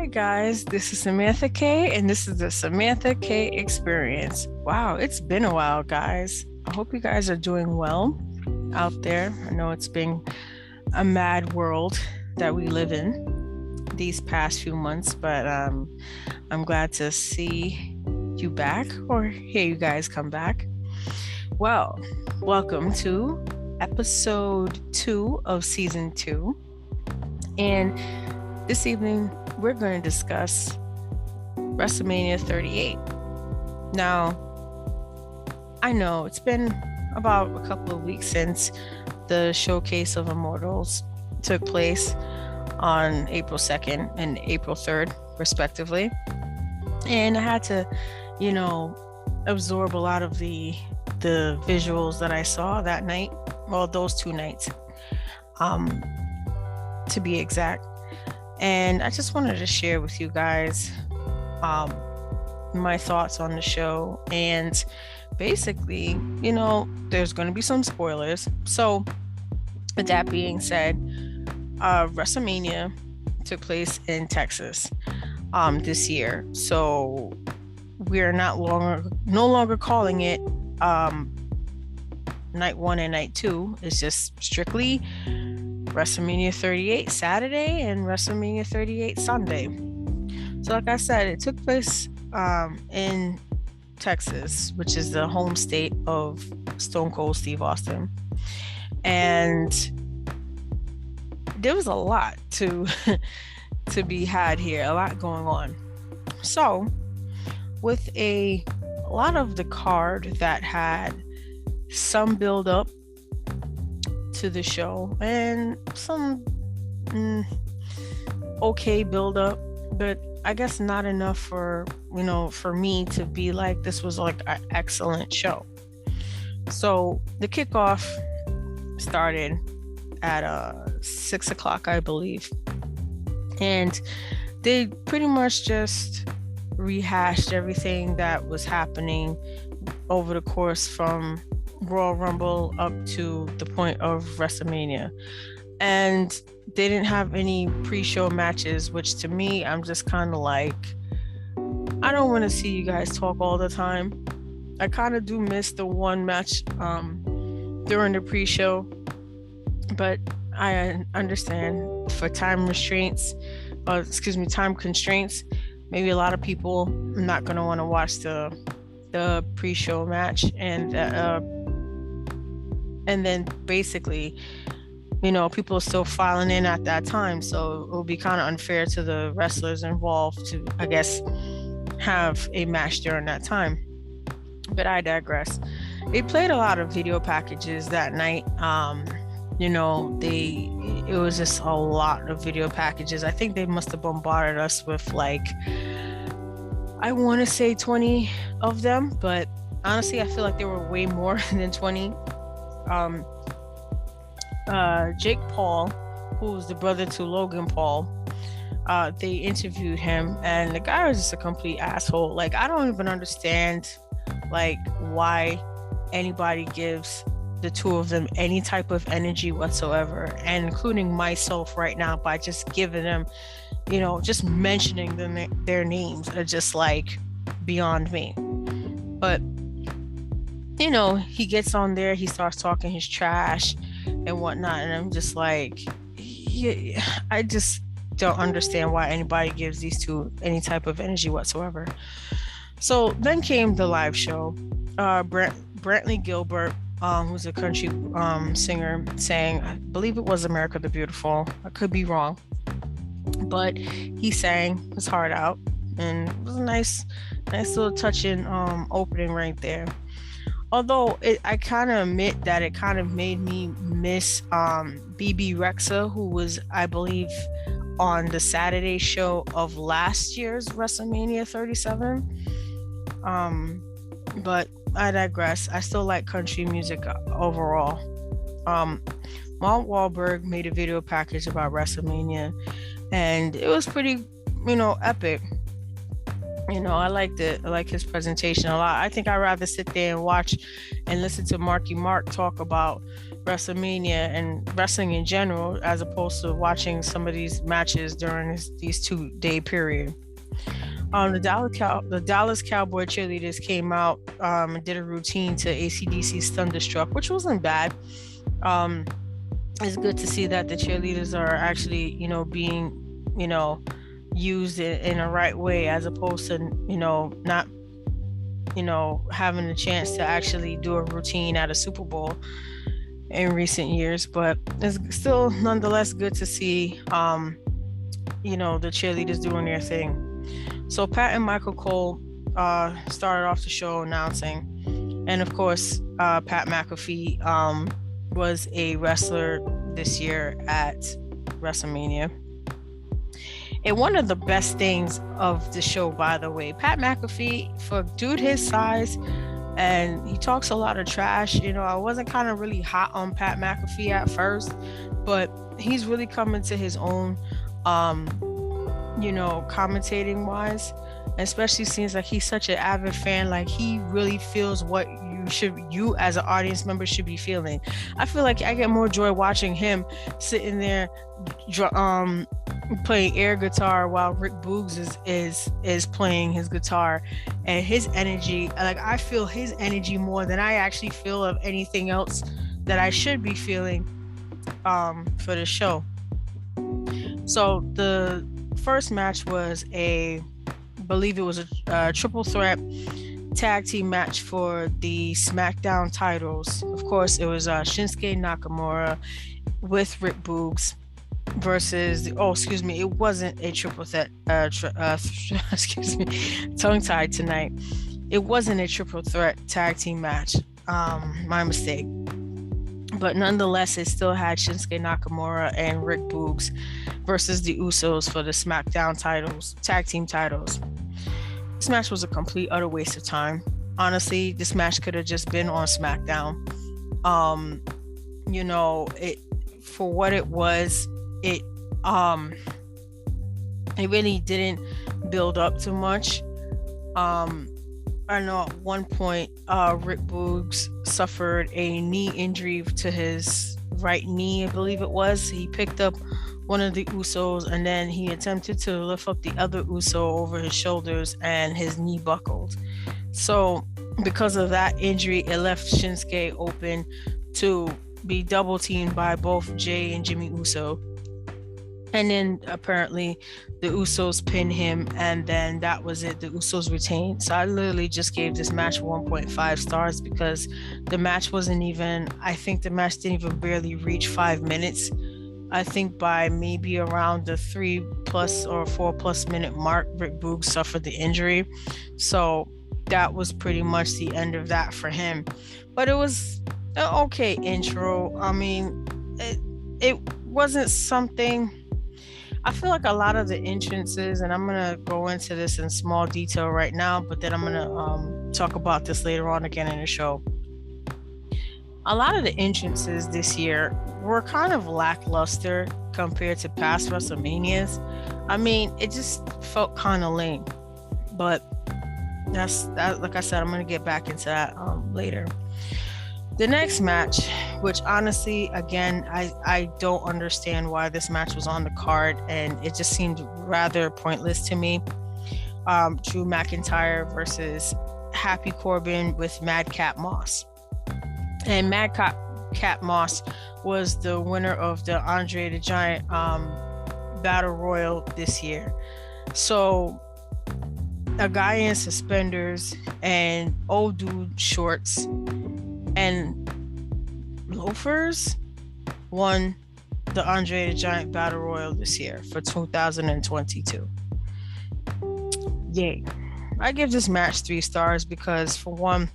guys, this is Samantha K, and this is the Samantha K experience. Wow, it's been a while, guys. I hope you guys are doing well out there. I know it's been a mad world that we live in these past few months, but I'm glad to see you back or hear you guys come back. Well, welcome to episode 2 of season 2. And this evening, we're going to discuss Wrestlemania 38. Now, I know it's been about a couple of weeks since the showcase of Immortals took place on April 2nd and April 3rd, respectively. And I had to, absorb a lot of the visuals that I saw that night. Well, those 2 nights, to be exact. And I just wanted to share with you guys my thoughts on the show. And basically, there's going to be some spoilers. So with that being said, WrestleMania took place in Texas this year. So we're no longer calling it night 1 and night 2. It's just strictly WrestleMania 38 Saturday and WrestleMania 38 Sunday. So like I said, it took place in Texas, which is the home state of Stone Cold Steve Austin. And there was a lot to be had here, a lot going on. So with a lot of the card that had some build up to the show and some okay build up, but I guess not enough for me to be like this was like an excellent show. So the kickoff started at 6:00, I believe, and they pretty much just rehashed everything that was happening over the course from Royal Rumble up to the point of WrestleMania. And they didn't have any pre-show matches, which to me, I'm just kind of like, I don't want to see you guys talk all the time. I kind of do miss the one match during the pre-show, but I understand for time constraints, maybe a lot of people are not going to want to watch the pre-show match, and then basically, people are still filing in at that time. So it will be kind of unfair to the wrestlers involved to, I guess, have a match during that time. But I digress. They played a lot of video packages that night. It was just a lot of video packages. I think they must have bombarded us with I want to say 20 of them, but honestly, I feel like there were way more than 20. Jake Paul, who's the brother to Logan Paul, they interviewed him, and the guy was just a complete asshole. Like, I don't even understand why anybody gives the two of them any type of energy whatsoever, and including myself right now, by just giving them, just mentioning their names are just beyond me. But he gets on there, he starts talking his trash and whatnot, and I'm just like, I just don't understand why anybody gives these two any type of energy whatsoever. So then came the live show. Brantley Gilbert, who's a country singer, sang, I believe it was America the Beautiful. I could be wrong, but he sang his heart out, and it was a nice little touching opening right there. Although I kind of admit that it kind of made me miss BB Rexa, who was, I believe, on the Saturday show of last year's WrestleMania 37. But I digress. I still like country music overall. Mark Wahlberg made a video package about WrestleMania, and it was pretty, epic. I like his presentation a lot. I think I'd rather sit there and watch and listen to Marky Mark talk about Wrestlemania and wrestling in general, as opposed to watching some of these matches during these 2-day period. The Dallas Cowboy cheerleaders came out and did a routine to AC/DC's Thunderstruck, which wasn't bad. Um, it's good to see that the cheerleaders are actually, being, used in a right way, as opposed to, not, having a chance to actually do a routine at a Super Bowl in recent years. But it's still nonetheless good to see, the cheerleaders doing their thing. So Pat and Michael Cole started off the show announcing, and of course, Pat McAfee was a wrestler this year at WrestleMania. And one of the best things of the show, by the way, Pat McAfee, for dude his size, and he talks a lot of trash. I wasn't kind of really hot on Pat McAfee at first, but he's really coming to his own, commentating wise, especially seems like he's such an avid fan. Like, he really feels what you as an audience member should be feeling. I feel like I get more joy watching him sitting there playing air guitar while Rick Boogs is playing his guitar, and his energy, like, I feel his energy more than I actually feel of anything else that I should be feeling for the show. So the first match was I believe it was a triple threat tag team match for the SmackDown titles. Of course, it was Shinsuke Nakamura with Rick Boogs versus it wasn't a triple threat. Tongue-tied tonight. It wasn't a triple threat tag team match. My mistake. But nonetheless, it still had Shinsuke Nakamura and Rick Boogs versus the Usos for the SmackDown titles, tag team titles. This match was a complete utter waste of time. Honestly, this match could have just been on SmackDown. It, for what it was, it really didn't build up too much. I know at one point, Rick Boogs suffered a knee injury to his right knee, I believe it was. He picked up one of the Usos, and then he attempted to lift up the other Uso over his shoulders, and his knee buckled. So because of that injury, it left Shinsuke open to be double teamed by both Jay and Jimmy Uso. And then apparently the Usos pinned him, and then that was it. The Usos retained. So I literally just gave this match 1.5 stars because the match wasn't even, I think the match didn't even barely reach 5 minutes. I think by maybe around the 3+ or 4+ minute mark, Rick Boogs suffered the injury. So that was pretty much the end of that for him. But it was an okay intro. I mean, it wasn't something. I feel like a lot of the entrances, and I'm going to go into this in small detail right now, but then I'm going to talk about this later on again in the show. A lot of the entrances this year were kind of lackluster compared to past WrestleManias. I mean, it just felt kind of lame. But that's like I said, I'm going to get back into that later. The next match, which honestly, again, I don't understand why this match was on the card, and it just seemed rather pointless to me. Drew McIntyre versus Happy Corbin with Madcap Moss. And Madcap Moss was the winner of the Andre the Giant Battle Royal this year. So a guy in suspenders and old dude shorts and loafers won the Andre the Giant Battle Royal this year for 2022. Yay. I give this match 3 stars because, for one,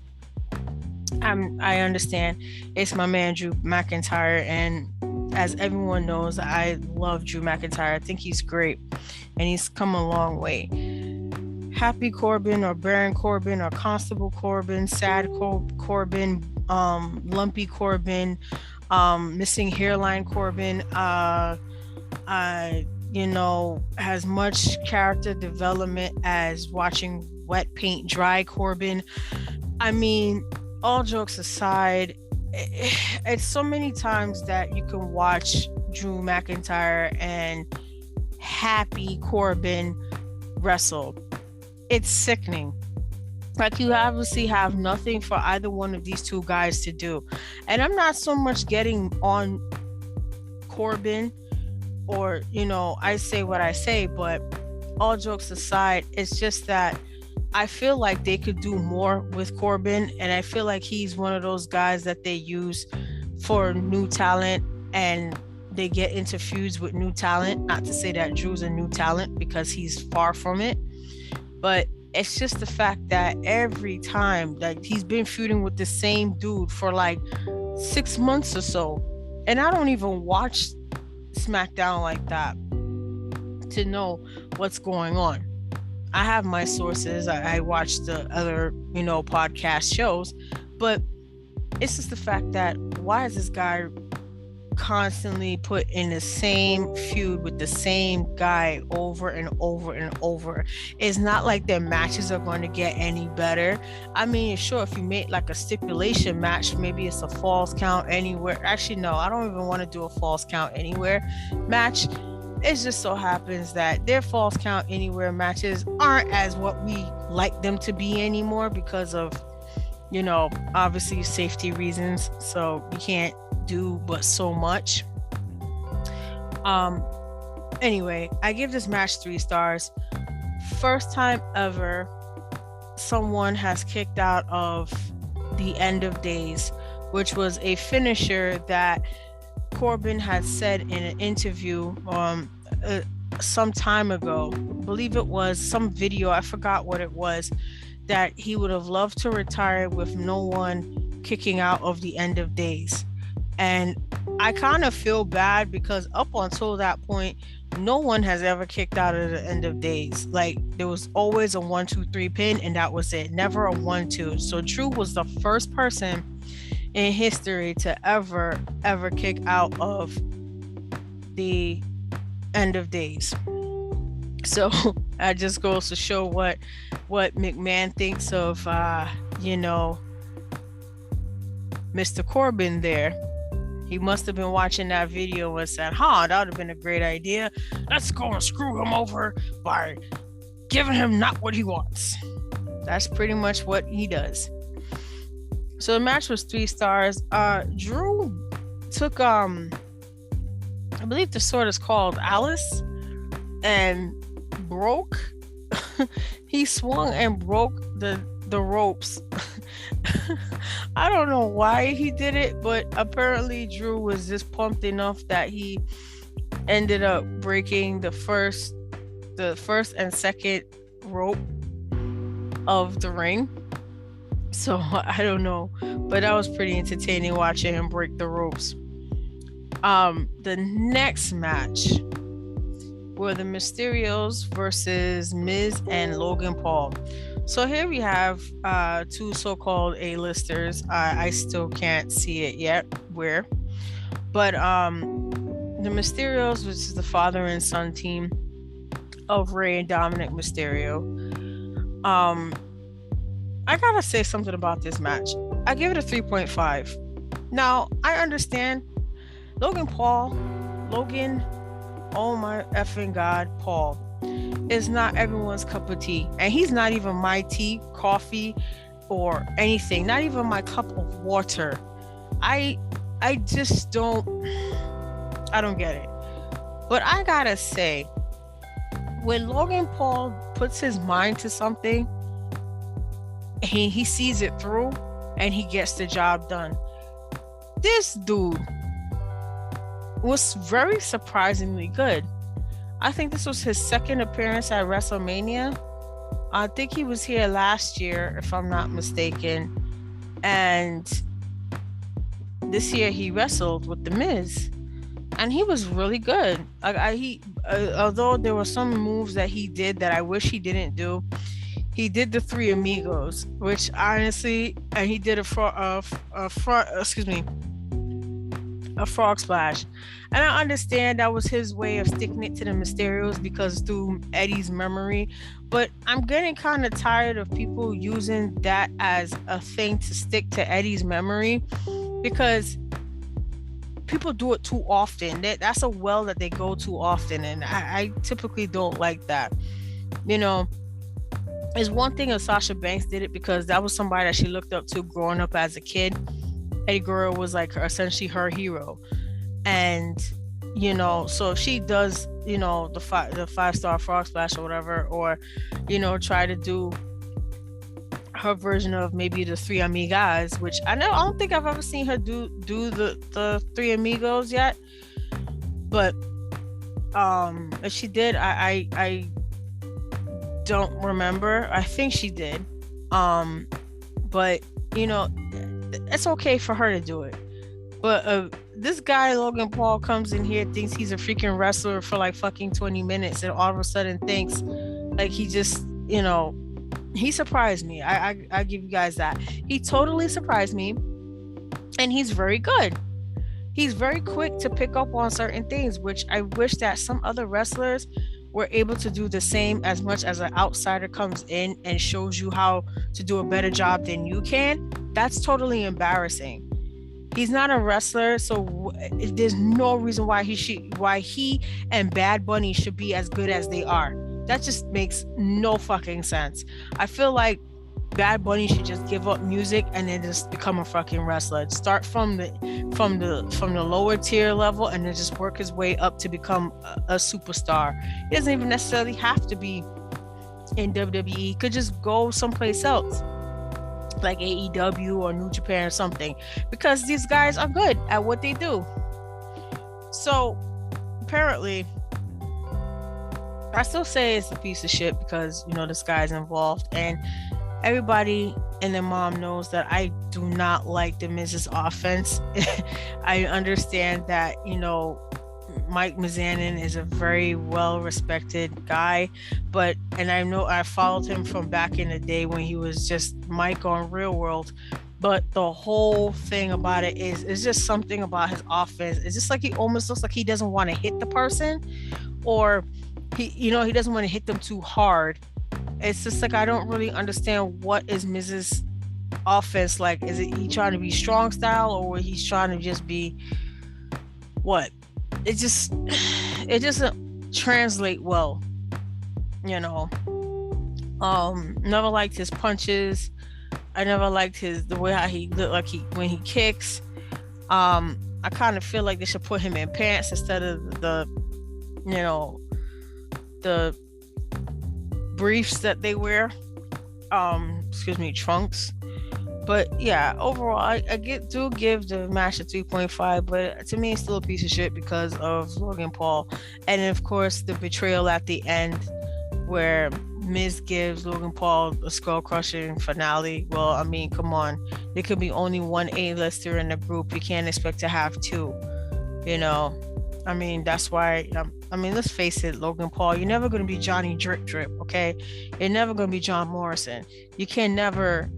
I understand it's my man Drew McIntyre, and as everyone knows, I love Drew McIntyre. I think he's great, and he's come a long way. Happy Corbin or Baron Corbin or Constable Corbin, Sad Corbin, Lumpy Corbin, Missing Hairline Corbin, as much character development as watching wet paint dry Corbin. I mean, all jokes aside, it's so many times that you can watch Drew McIntyre and Happy Corbin wrestle. It's sickening. Like, you obviously have nothing for either one of these two guys to do. And I'm not so much getting on Corbin, or, I say what I say, but all jokes aside, it's just that I feel like they could do more with Corbin, and I feel like he's one of those guys that they use for new talent, and they get into feuds with new talent. Not to say that Drew's a new talent, because he's far from it, but it's just the fact that every time, like, he's been feuding with the same dude for like 6 months or so, and I don't even watch SmackDown like that to know what's going on. I have my sources. I watch the other, podcast shows, but it's just the fact that, why is this guy constantly put in the same feud with the same guy over and over and over? It's not like their matches are going to get any better. I mean, sure, if you make like a stipulation match, maybe it's a falls count anywhere. Actually, no, I don't even want to do a falls count anywhere match. It just so happens that their falls count anywhere matches aren't as what we like them to be anymore, because of, obviously safety reasons. So you can't do but so much. Anyway, I give this match 3 stars. First time ever someone has kicked out of the End of Days, which was a finisher that Corbin had said in an interview some time ago. I believe it was some video, I forgot what it was, that he would have loved to retire with no one kicking out of the End of Days. And I kind of feel bad, because up until that point, no one has ever kicked out of the End of Days. Like, there was always a 1, 2, 3 pin, and that was it. Never a 1, 2. So Drew was the first person in history to ever kick out of the End of Days. So that just goes to show what McMahon thinks of Mr. Corbin there. He must have been watching that video and said, that would have been a great idea. Let's go and screw him over by giving him not what he wants. That's pretty much what he does. So the match was 3 stars. Drew took, I believe the sword is called Alice, and broke. He swung and broke the ropes. I don't know why he did it, but apparently Drew was just pumped enough that he ended up breaking the first and second rope of the ring. So I don't know, but that was pretty entertaining watching him break the ropes. The next match were the Mysterios versus Miz and Logan Paul. So here we have 2 so-called A-listers. I still can't see it yet where, but the Mysterios, which is the father and son team of Rey and Dominic Mysterio. I gotta say something about this match. I give it a 3.5. Now, I understand Logan, oh my effing God, Paul is not everyone's cup of tea. And he's not even my tea, coffee, or anything. Not even my cup of water. I just don't get it. But I gotta say, when Logan Paul puts his mind to something, he sees it through and he gets the job done. This dude was very surprisingly good. I think this was his second appearance at Wrestlemania. I think he was here last year, if I'm not mistaken. And this year he wrestled with The Miz. And he was really good. Although there were some moves that he did that I wish he didn't do. He did the Three Amigos, which honestly, and he did a a frog splash. And I understand that was his way of sticking it to the Mysterios because through Eddie's memory. But I'm getting kind of tired of people using that as a thing to stick to Eddie's memory because people do it too often. That's a well that they go too often. And I typically don't like that. You know, it's one thing if Sasha Banks did it because that was somebody that she looked up to growing up as a kid. Eddie Guerrero was like essentially her hero. And so if she does the 5-star frog splash or whatever, or try to do her version of maybe the Three Amigas, which I don't think I've ever seen her do the Three Amigos yet, but if she did, I don't remember. I think she did, but it's okay for her to do it. But this guy, Logan Paul, comes in here, thinks he's a freaking wrestler for like fucking 20 minutes, and all of a sudden thinks like he just, he surprised me. I give you guys that. He totally surprised me, and he's very good. He's very quick to pick up on certain things, which I wish that some other wrestlers were able to do the same as much as an outsider comes in and shows you how to do a better job than you can. That's totally embarrassing. He's not a wrestler, so there's no reason why he and Bad Bunny should be as good as they are. That just makes no fucking sense. I feel like Bad Bunny should just give up music and then just become a fucking wrestler. Start from the lower tier level and then just work his way up to become a superstar. He doesn't even necessarily have to be in WWE. He could just go someplace else, like AEW or New Japan or something, because these guys are good at what they do. So apparently, I still say it's a piece of shit because this guy's involved, and everybody and their mom knows that I do not like the Miz's offense. I understand that Mike Mizanin is a very well-respected guy, and I know I followed him from back in the day when he was just Mike on Real World, but the whole thing about it is just something about his offense. It's just like he almost looks like he doesn't want to hit the person, or he doesn't want to hit them too hard. It's just like I don't really understand what is Miz's offense like. Is it he trying to be strong style, or he's trying to just be what? It doesn't translate well, Never liked his punches. I never liked the way how he looked like when he kicks. I kind of feel like they should put him in pants instead of the briefs that they wear. Trunks. But yeah, overall, I do give the match a 3.5, but to me, it's still a piece of shit because of Logan Paul. And of course, the betrayal at the end where Miz gives Logan Paul a skull-crushing finale. Well, I mean, come on. There could be only one A-lister in the group. You can't expect to have two, I mean, that's why, let's face it, Logan Paul, you're never going to be Johnny Drip Drip, okay? You're never going to be John Morrison. You can never,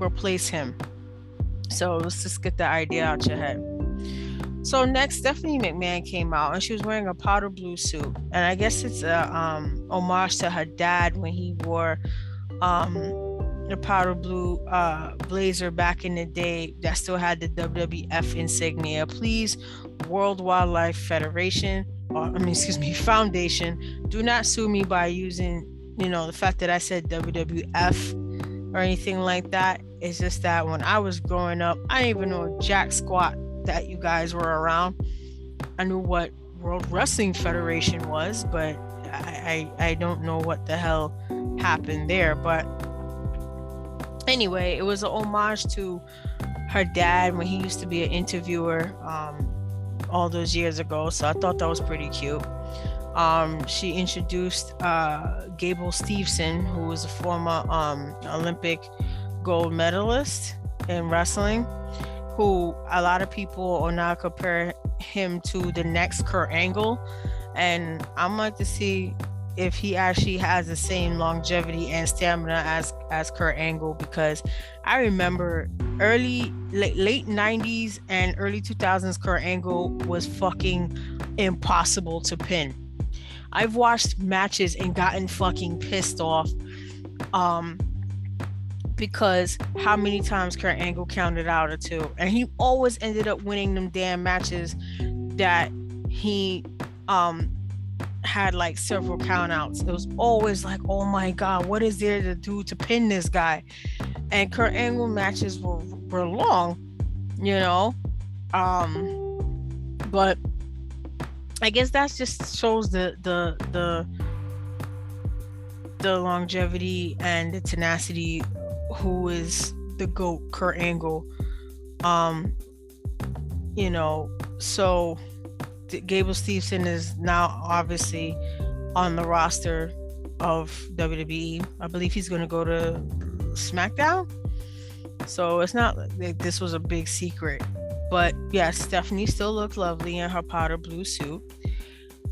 replace him. So let's just get the idea out your head. So next, Stephanie McMahon came out and she was wearing a powder blue suit. And I guess it's a homage to her dad when he wore the powder blue blazer back in the day that still had the WWF insignia. Please, World Wildlife Federation, Foundation, do not sue me by using, the fact that I said WWF or anything like that. It's just that when I was growing up, I didn't even know jack squat that you guys were around. I knew what World Wrestling Federation was, but I don't know what the hell happened there. But anyway, it was an homage to her dad when he used to be an interviewer all those years ago. So I thought that was pretty cute. She introduced Gable Steveson, who was a former Olympic gold medalist in wrestling, who a lot of people are now compare him to the next Kurt Angle. And I'm like to see if he actually has the same longevity and stamina as Kurt Angle, because I remember late 90s and early 2000s, Kurt Angle was fucking impossible to pin. I've watched matches and gotten fucking pissed off because how many times Kurt Angle counted out or two, and he always ended up winning them damn matches that he had like several countouts. It was always like, oh my god, what is there to do to pin this guy? And Kurt Angle matches were long, you know, but I guess that just shows the longevity and the tenacity. Who is the GOAT, Kurt Angle? You know, so Gable Steveson is now obviously on the roster of WWE. I believe he's going to go to SmackDown. So it's not like this was a big secret. But yes, Stephanie still looked lovely in her powder blue suit.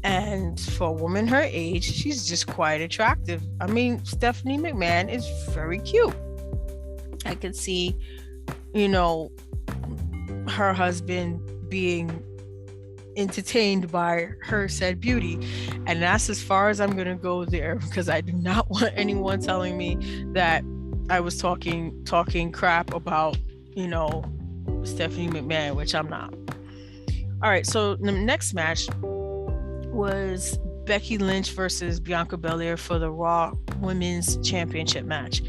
And for a woman her age, she's just quite attractive. I mean, Stephanie McMahon is very cute. I could see, you know, her husband being entertained by her said beauty, and that's as far as I'm gonna go there, because I do not want anyone telling me that I was talking crap about, you know, Stephanie McMahon, which I'm not. All right, so the next match was Becky Lynch versus Bianca Belair for the Raw Women's Championship match,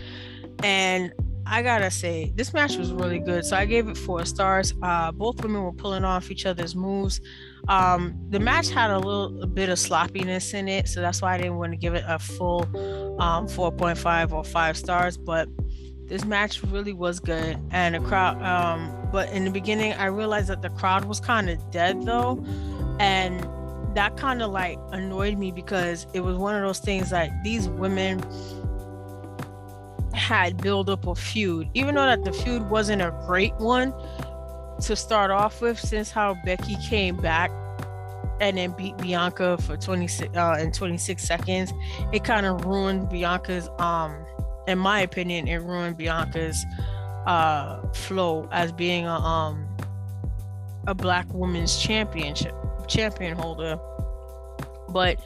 and I gotta say, this match was really good. So I gave it 4 stars. Both women were pulling off each other's moves. The match had a bit of sloppiness in it, so that's why I didn't want to give it a full 4.5 or 5 stars. But this match really was good, and the crowd. But in the beginning, I realized that the crowd was kind of dead though, and that kind of like annoyed me, because it was one of those things like these women had build up a feud, even though that the feud wasn't a great one to start off with, since how Becky came back and then beat Bianca for 26 seconds. It kind of ruined Bianca's in my opinion, it ruined Bianca's flow as being a black women's champion holder. But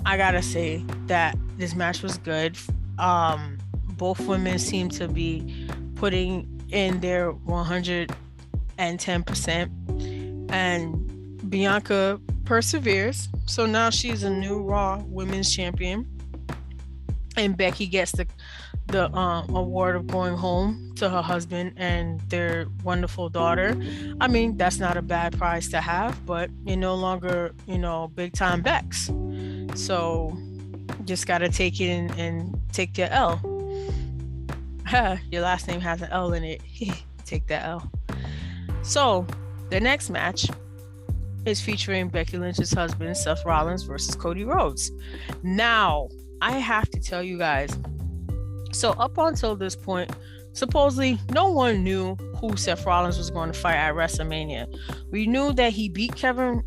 I gotta say that this match was good. Both women seem to be putting in their 110%, and Bianca perseveres. So now she's a new Raw Women's Champion, and Becky gets the award of going home to her husband and their wonderful daughter. I mean, that's not a bad prize to have, but you're no longer, you know, big time Becks. So just gotta take it and take your L. Your last name has an L in it. Take that L. So the next match is featuring Becky Lynch's husband, Seth Rollins, versus Cody Rhodes. Now, I have to tell you guys, so up until this point, supposedly no one knew who Seth Rollins was going to fight at WrestleMania. We knew that he beat Kevin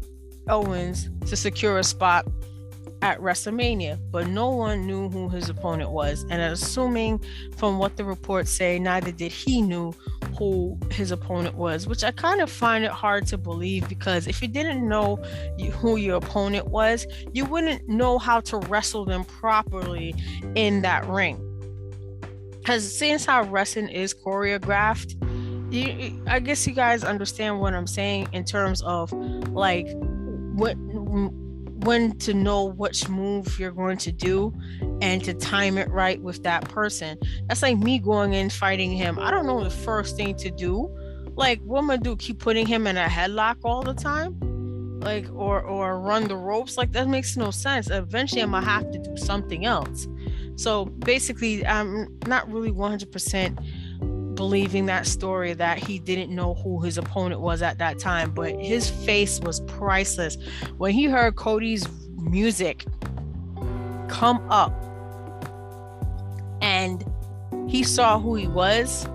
Owens to secure a spot at WrestleMania, but no one knew who his opponent was. And assuming from what the reports say, neither did he knew who his opponent was, which I kind of find it hard to believe, because if you didn't know who your opponent was, you wouldn't know how to wrestle them properly in that ring. Because since how wrestling is choreographed, I guess you guys understand what I'm saying in terms of like when to know which move you're going to do and to time it right with that person. That's like me going in fighting him. I don't know the first thing to do. Like, what am I do? Keep putting him in a headlock all the time? Like, or run the ropes? Like, that makes no sense. Eventually I'm gonna have to do something else. So basically, I'm not really 100% believing that story that he didn't know who his opponent was at that time, but his face was priceless when he heard Cody's music come up and he saw who he was.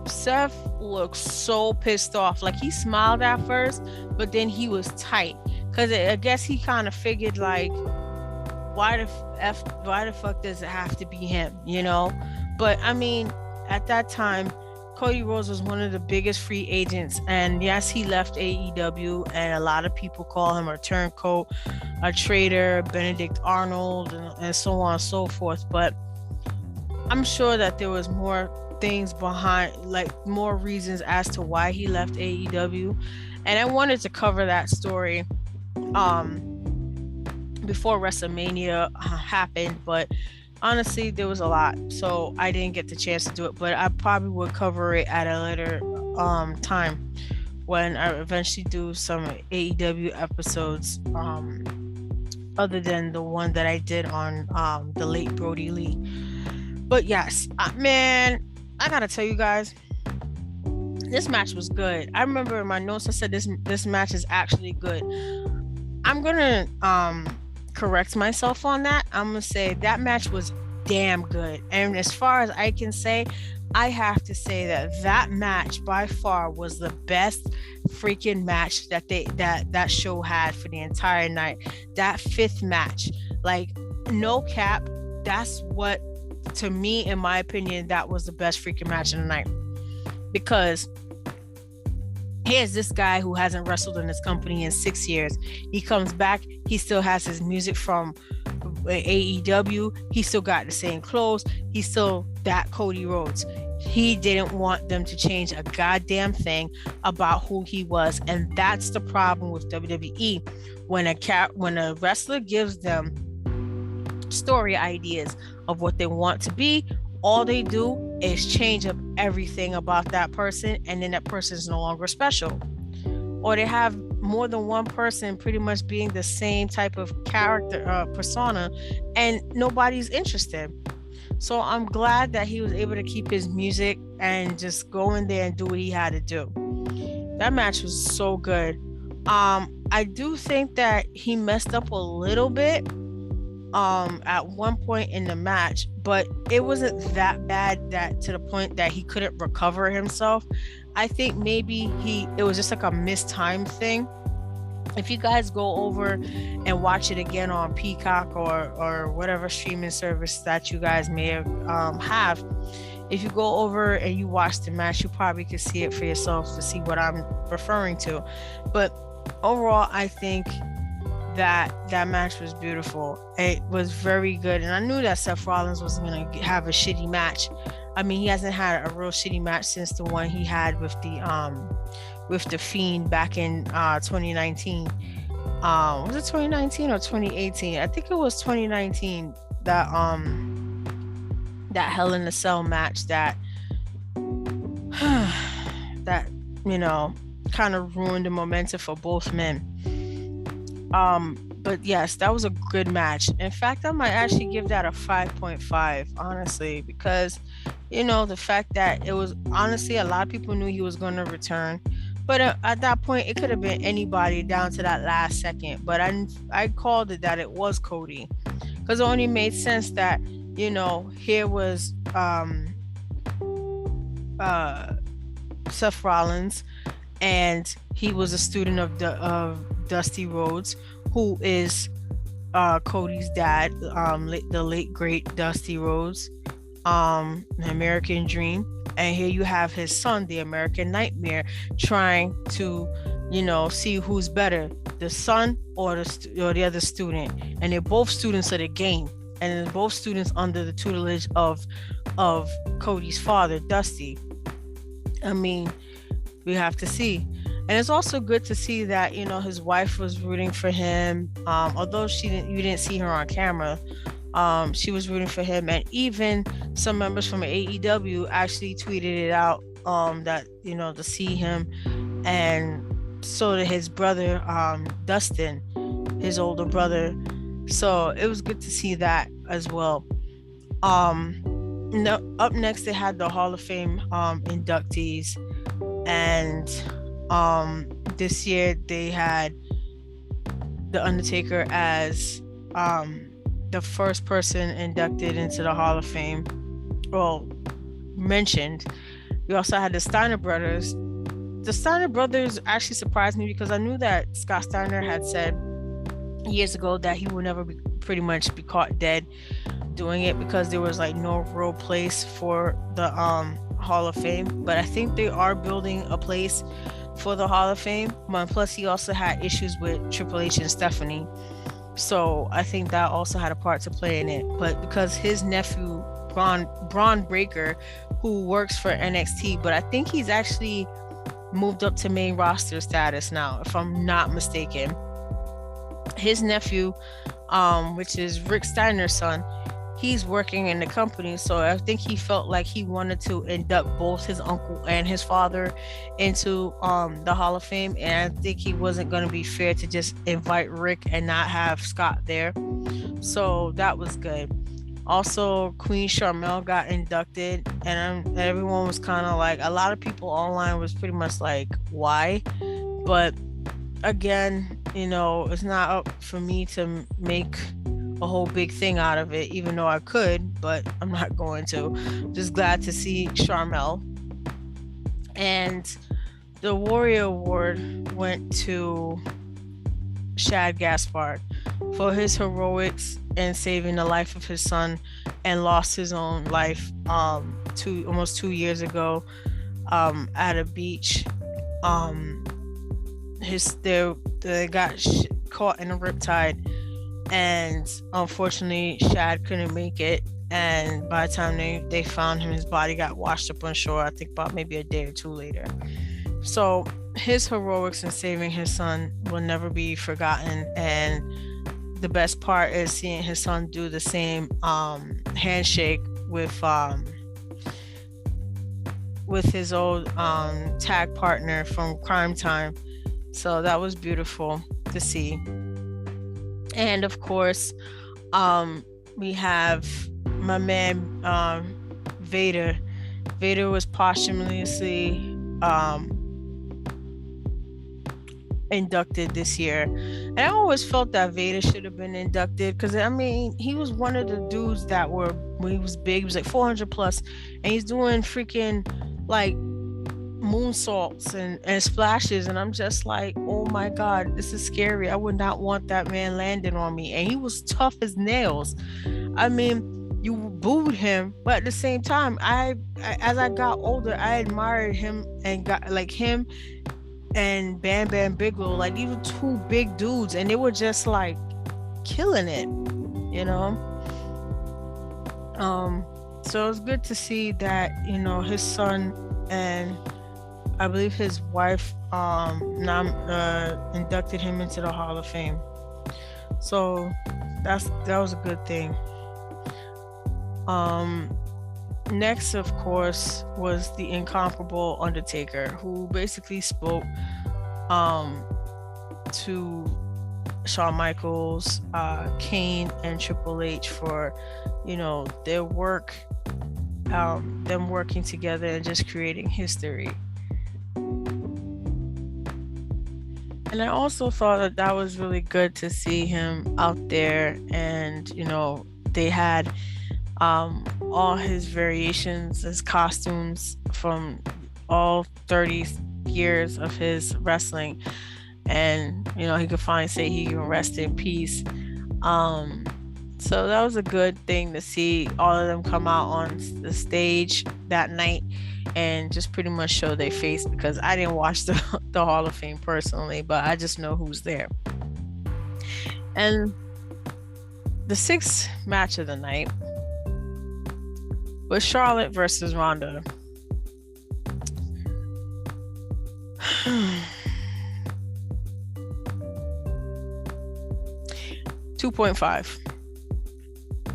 Seth looked so pissed off. Like, he smiled at first, but then he was tight, because I guess he kind of figured, like, why the fuck does it have to be him, you know? But I mean, at that time, Cody Rhodes was one of the biggest free agents, and yes, he left AEW, and a lot of people call him a turncoat, a traitor, Benedict Arnold, and so on and so forth. But I'm sure that there was more things behind, like more reasons as to why he left AEW, and I wanted to cover that story before WrestleMania happened, but honestly, there was a lot, so I didn't get the chance to do it. But I probably would cover it at a later time when I eventually do some AEW episodes, other than the one that I did on the late Brody Lee. But yes, man, I gotta tell you guys, this match was good. I remember in my notes I said this match is actually good. I'm gonna correct myself on that. I'm gonna say that match was damn good, and as far as I can say, I have to say that match by far was the best freaking match that show had for the entire night. That fifth match, like, no cap, that's what, to me, in my opinion, that was the best freaking match of the night. Because here's this guy who hasn't wrestled in this company in 6 years. He comes back. He still has his music from AEW. He still got the same clothes. He's still that Cody Rhodes. He didn't want them to change a goddamn thing about who he was. And that's the problem with WWE. When a wrestler gives them story ideas of what they want to be, all they do is change up everything about that person, and then that person is no longer special. Or they have more than one person pretty much being the same type of character, persona, and nobody's interested. So I'm glad that he was able to keep his music and just go in there and do what he had to do. That match was so good. I do think that he messed up a little bit at one point in the match, but it wasn't that bad that to the point that he couldn't recover himself. I think maybe it was just like a mistimed thing. If you guys go over and watch it again on Peacock or whatever streaming service that you guys may have, if you go over and you watch the match, you probably could see it for yourselves to see what I'm referring to. But overall, I think that match was beautiful. It was very good, and I knew that Seth Rollins was going to have a shitty match. I mean, he hasn't had a real shitty match since the one he had with the Fiend back in 2019. Was it 2019 or 2018? I think it was 2019. That Hell in a Cell match that kind of ruined the momentum for both men. But yes, that was a good match. In fact, I might actually give that a 5.5, honestly, because the fact that it was, honestly, a lot of people knew he was going to return, but at that point it could have been anybody down to that last second. But I called it that it was Cody, because it only made sense that here was Seth Rollins, and he was a student of Dusty Rhodes, who is Cody's dad, the late great Dusty Rhodes, the American Dream. And here you have his son, the American Nightmare, trying to see who's better, the son or the other student. And they're both students of the game, and they're both students under the tutelage of Cody's father, Dusty. I mean, we have to see. And it's also good to see that his wife was rooting for him, although you didn't see her on camera. She was rooting for him, and even some members from AEW actually tweeted it out, that to see him, and so did his brother, Dustin, his older brother. So it was good to see that as well. Up next they had the Hall of Fame inductees, and this year they had The Undertaker as the first person inducted into the Hall of Fame, mentioned. We also had the Steiner brothers. The Steiner brothers actually surprised me, because I knew that Scott Steiner had said years ago that he would never pretty much be caught dead doing it, because there was like no real place for the Hall of Fame, but I think they are building a place for the Hall of Fame. Plus, he also had issues with Triple H and Stephanie, so I think that also had a part to play in it. But because his nephew Braun Breaker, who works for NXT, but I think he's actually moved up to main roster status now, if I'm not mistaken. His nephew, which is Rick Steiner's son, he's working in the company, so I think he felt like he wanted to induct both his uncle and his father into the Hall of Fame, and I think he wasn't going to be fair to just invite Rick and not have Scott there, so that was good. Also, Queen Sharmell got inducted, and everyone was kind of like, a lot of people online was pretty much like, why? But again, it's not up for me to make a whole big thing out of it, even though I could, but I'm not going to. Just glad to see Sharmell. And the Warrior Award went to Shad Gaspard for his heroics and saving the life of his son, and lost his own life almost 2 years ago at a beach. They got caught in a riptide, and unfortunately Shad couldn't make it, and by the time they found him, his body got washed up on shore, I think about maybe a day or two later. So his heroics in saving his son will never be forgotten, and the best part is seeing his son do the same handshake with his old tag partner from Crime Time. So that was beautiful to see. And of course, we have my man Vader. Vader was posthumously inducted this year, and I always felt that Vader should have been inducted, because he was one of the dudes that were, when he was big, he was like 400 plus, and he's doing freaking like moonsaults and splashes, and I'm just like, oh my god, this is scary. I would not want that man landing on me. And he was tough as nails. You booed him, but at the same time, as I got older, I admired him and got like him and Bam Bam Bigelow. Like, these were two big dudes, and they were just like killing it, so it was good to see that, his son and I believe his wife inducted him into the Hall of Fame. So that was a good thing. Next, of course, was the incomparable Undertaker, who basically spoke to Shawn Michaels, Kane, and Triple H for, their work, them working together and just creating history. And I also thought that was really good to see him out there, and they had all his variations, his costumes from all 30 years of his wrestling, and he could finally say he can rest in peace. So that was a good thing to see all of them come out on the stage that night and just pretty much show their face, because I didn't watch the Hall of Fame personally, but I just know who's there. And the sixth match of the night was Charlotte versus Ronda. 2.5.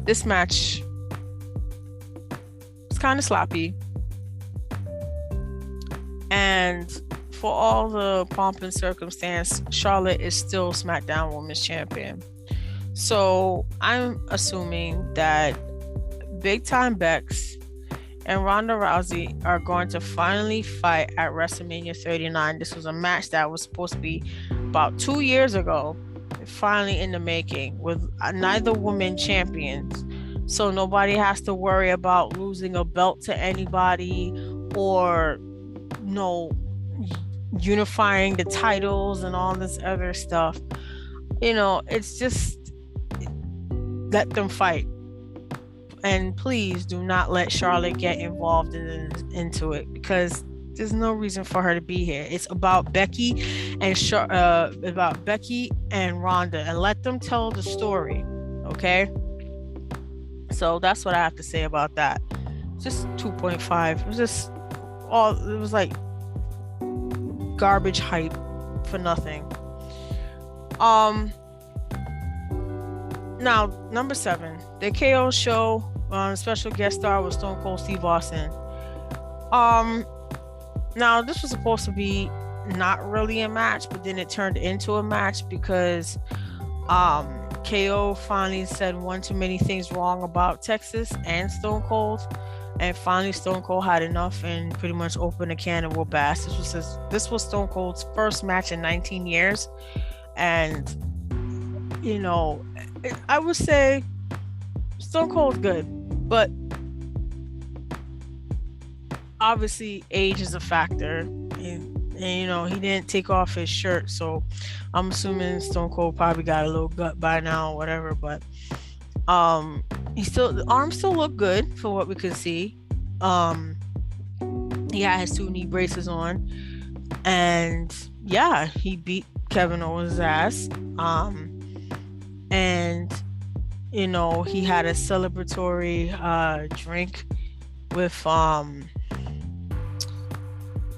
This match was kind of sloppy, and for all the pomp and circumstance, Charlotte is still SmackDown Women's Champion. So I'm assuming that Big Time Bex and Ronda Rousey are going to finally fight at WrestleMania 39. This was a match that was supposed to be about 2 years ago, finally in the making, with neither woman champions. So nobody has to worry about losing a belt to anybody, or unifying the titles and all this other stuff. It's just let them fight. And please do not let Charlotte get involved into it, because there's no reason for her to be here. It's about Becky and Ronda, and let them tell the story. Okay, so that's what I have to say about that. Just 2.5. It was like garbage hype for nothing. Now, number 7, the KO show. Special guest star was Stone Cold Steve Austin. Now this was supposed to be not really a match, but then it turned into a match because KO finally said one too many things wrong about Texas and Stone Cold, and finally Stone Cold had enough and pretty much opened a can of whoop ass. This was Stone Cold's first match in 19 years, and I would say Stone Cold's good, but obviously age is a factor, and he didn't take off his shirt, so I'm assuming Stone Cold probably got a little gut by now or whatever, but the arms still look good for what we could see. He had his 2 knee braces on, and yeah, he beat Kevin Owens' ass, and he had a celebratory drink with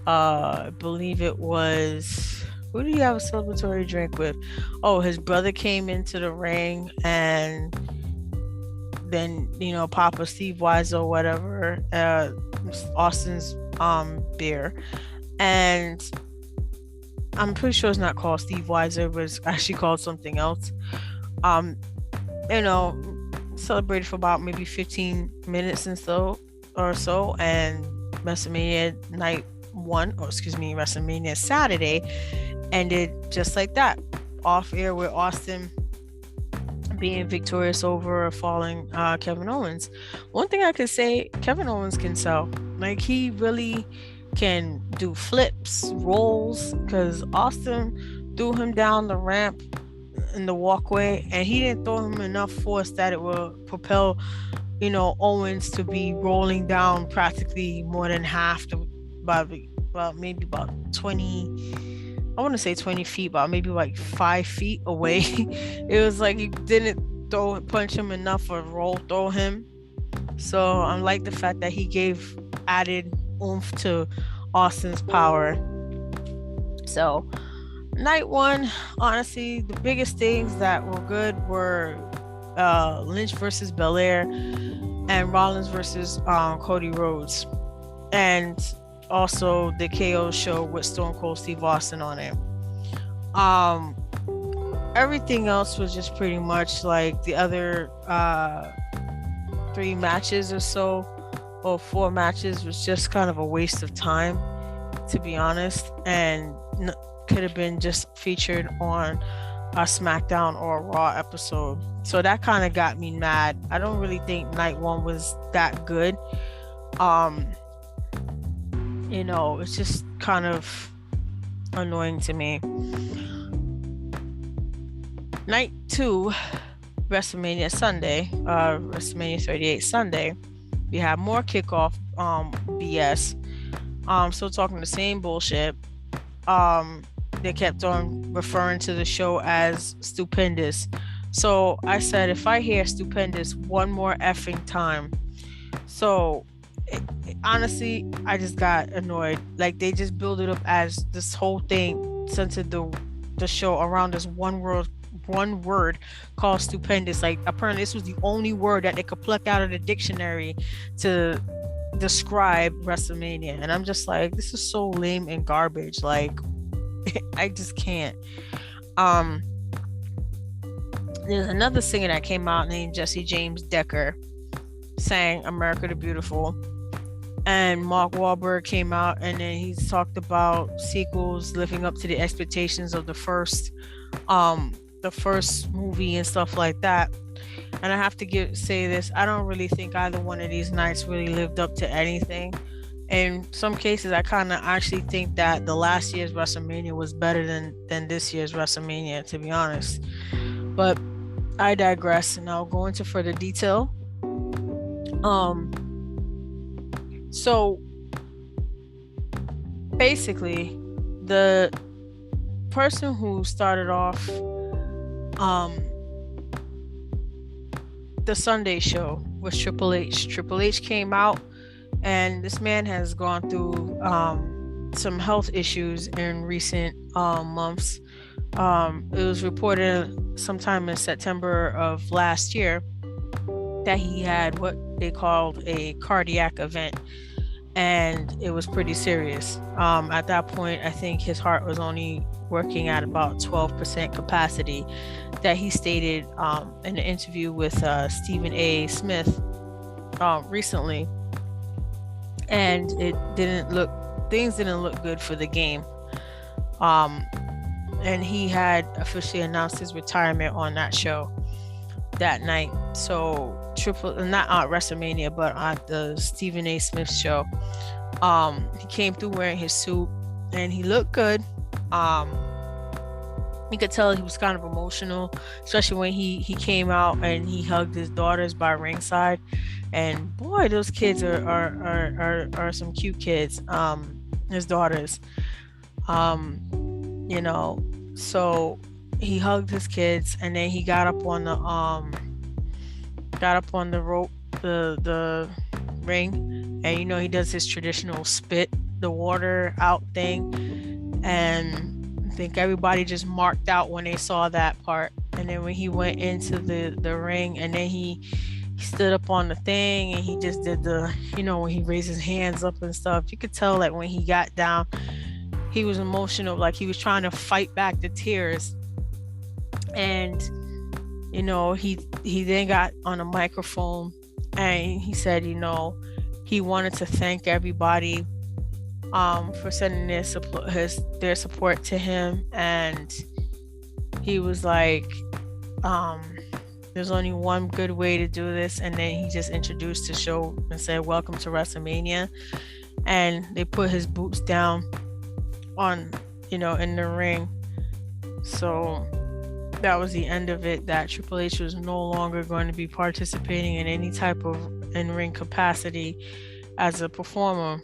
I believe it was, who did he have a celebratory drink with? Oh, his brother came into the ring, and then Papa Steve Weiser or whatever, Austin's beer, and I'm pretty sure it's not called Steve Weiser, but it's actually called something else. Celebrated for about maybe 15 minutes and so, and WrestleMania night 1, WrestleMania Saturday ended just like that, off air, with Austin being victorious over a falling Kevin Owens. One thing I could say, Kevin Owens can sell. Like, he really can do flips, rolls, because Austin threw him down the ramp in the walkway, and he didn't throw him enough force that it will propel Owens to be rolling down practically more than half maybe about 20, I want to say 20 feet, but maybe like 5 feet away. It was like he didn't punch him enough or throw him. So I like the fact that he gave added oomph to Austin's power. So night 1, honestly, the biggest things that were good were Lynch versus Belair and Rollins versus Cody Rhodes, and also the KO show with Stone Cold Steve Austin on it. Everything else was just pretty much like the other 3 matches or so, or 4 matches, was just kind of a waste of time, to be honest, and could have been just featured on a SmackDown or a Raw episode. So that kind of got me mad. I don't really think night 1 was that good. It's just kind of annoying to me. Night 2, WrestleMania Sunday, WrestleMania 38 Sunday, we have more kickoff BS. Still talking the same bullshit. They kept on referring to the show as Stupendous. So I said, if I hear Stupendous one more effing time, honestly, I just got annoyed. Like, they just build it up as this whole thing, centered the show around this one word called Stupendous. Like, apparently this was the only word that they could pluck out of the dictionary to describe WrestleMania, and I'm just like, this is so lame and garbage. Like, I just can't. There's another singer that came out named Jesse James Decker, sang America the Beautiful, and Mark Wahlberg came out, and then he talked about sequels living up to the expectations of the first movie and stuff like that. And I have to say this, I don't really think either one of these nights really lived up to anything. In some cases, I kind of actually think that the last year's WrestleMania was better than this year's WrestleMania, to be honest. But I digress, and I'll go into further detail. So basically, the person who started off the Sunday show was Triple H. Triple H came out, and this man has gone through some health issues in recent months. It was reported sometime in September of last year that he had what they called a cardiac event, and it was pretty serious. At that point, I think his heart was only working at about 12% capacity, that he stated in an interview with Stephen A. Smith recently. And things didn't look good for the game. And he had officially announced his retirement on that show that night. So not at Wrestlemania, but at the Stephen A. Smith show. He came through wearing his suit, and he looked good. You could tell he was kind of emotional, especially when he came out and he hugged his daughters by ringside. And boy, those kids are some cute kids. His daughters. You know, so he hugged his kids, and then he got up on the rope, the ring, and you know, he does his traditional spit the water out thing, and I think everybody just marked out when they saw that part. And then when he went into the ring, and then he stood up on the thing, and he just did when he raised his hands up and stuff, you could tell that when he got down, he was emotional, like he was trying to fight back the tears. And you know, he then got on a microphone, and he said, he wanted to thank everybody for sending their support to him. And he was like, there's only one good way to do this. And then he just introduced the show and said, welcome to WrestleMania. And they put his boots down on, in the ring. So that was the end of it, that Triple H was no longer going to be participating in any type of in-ring capacity as a performer.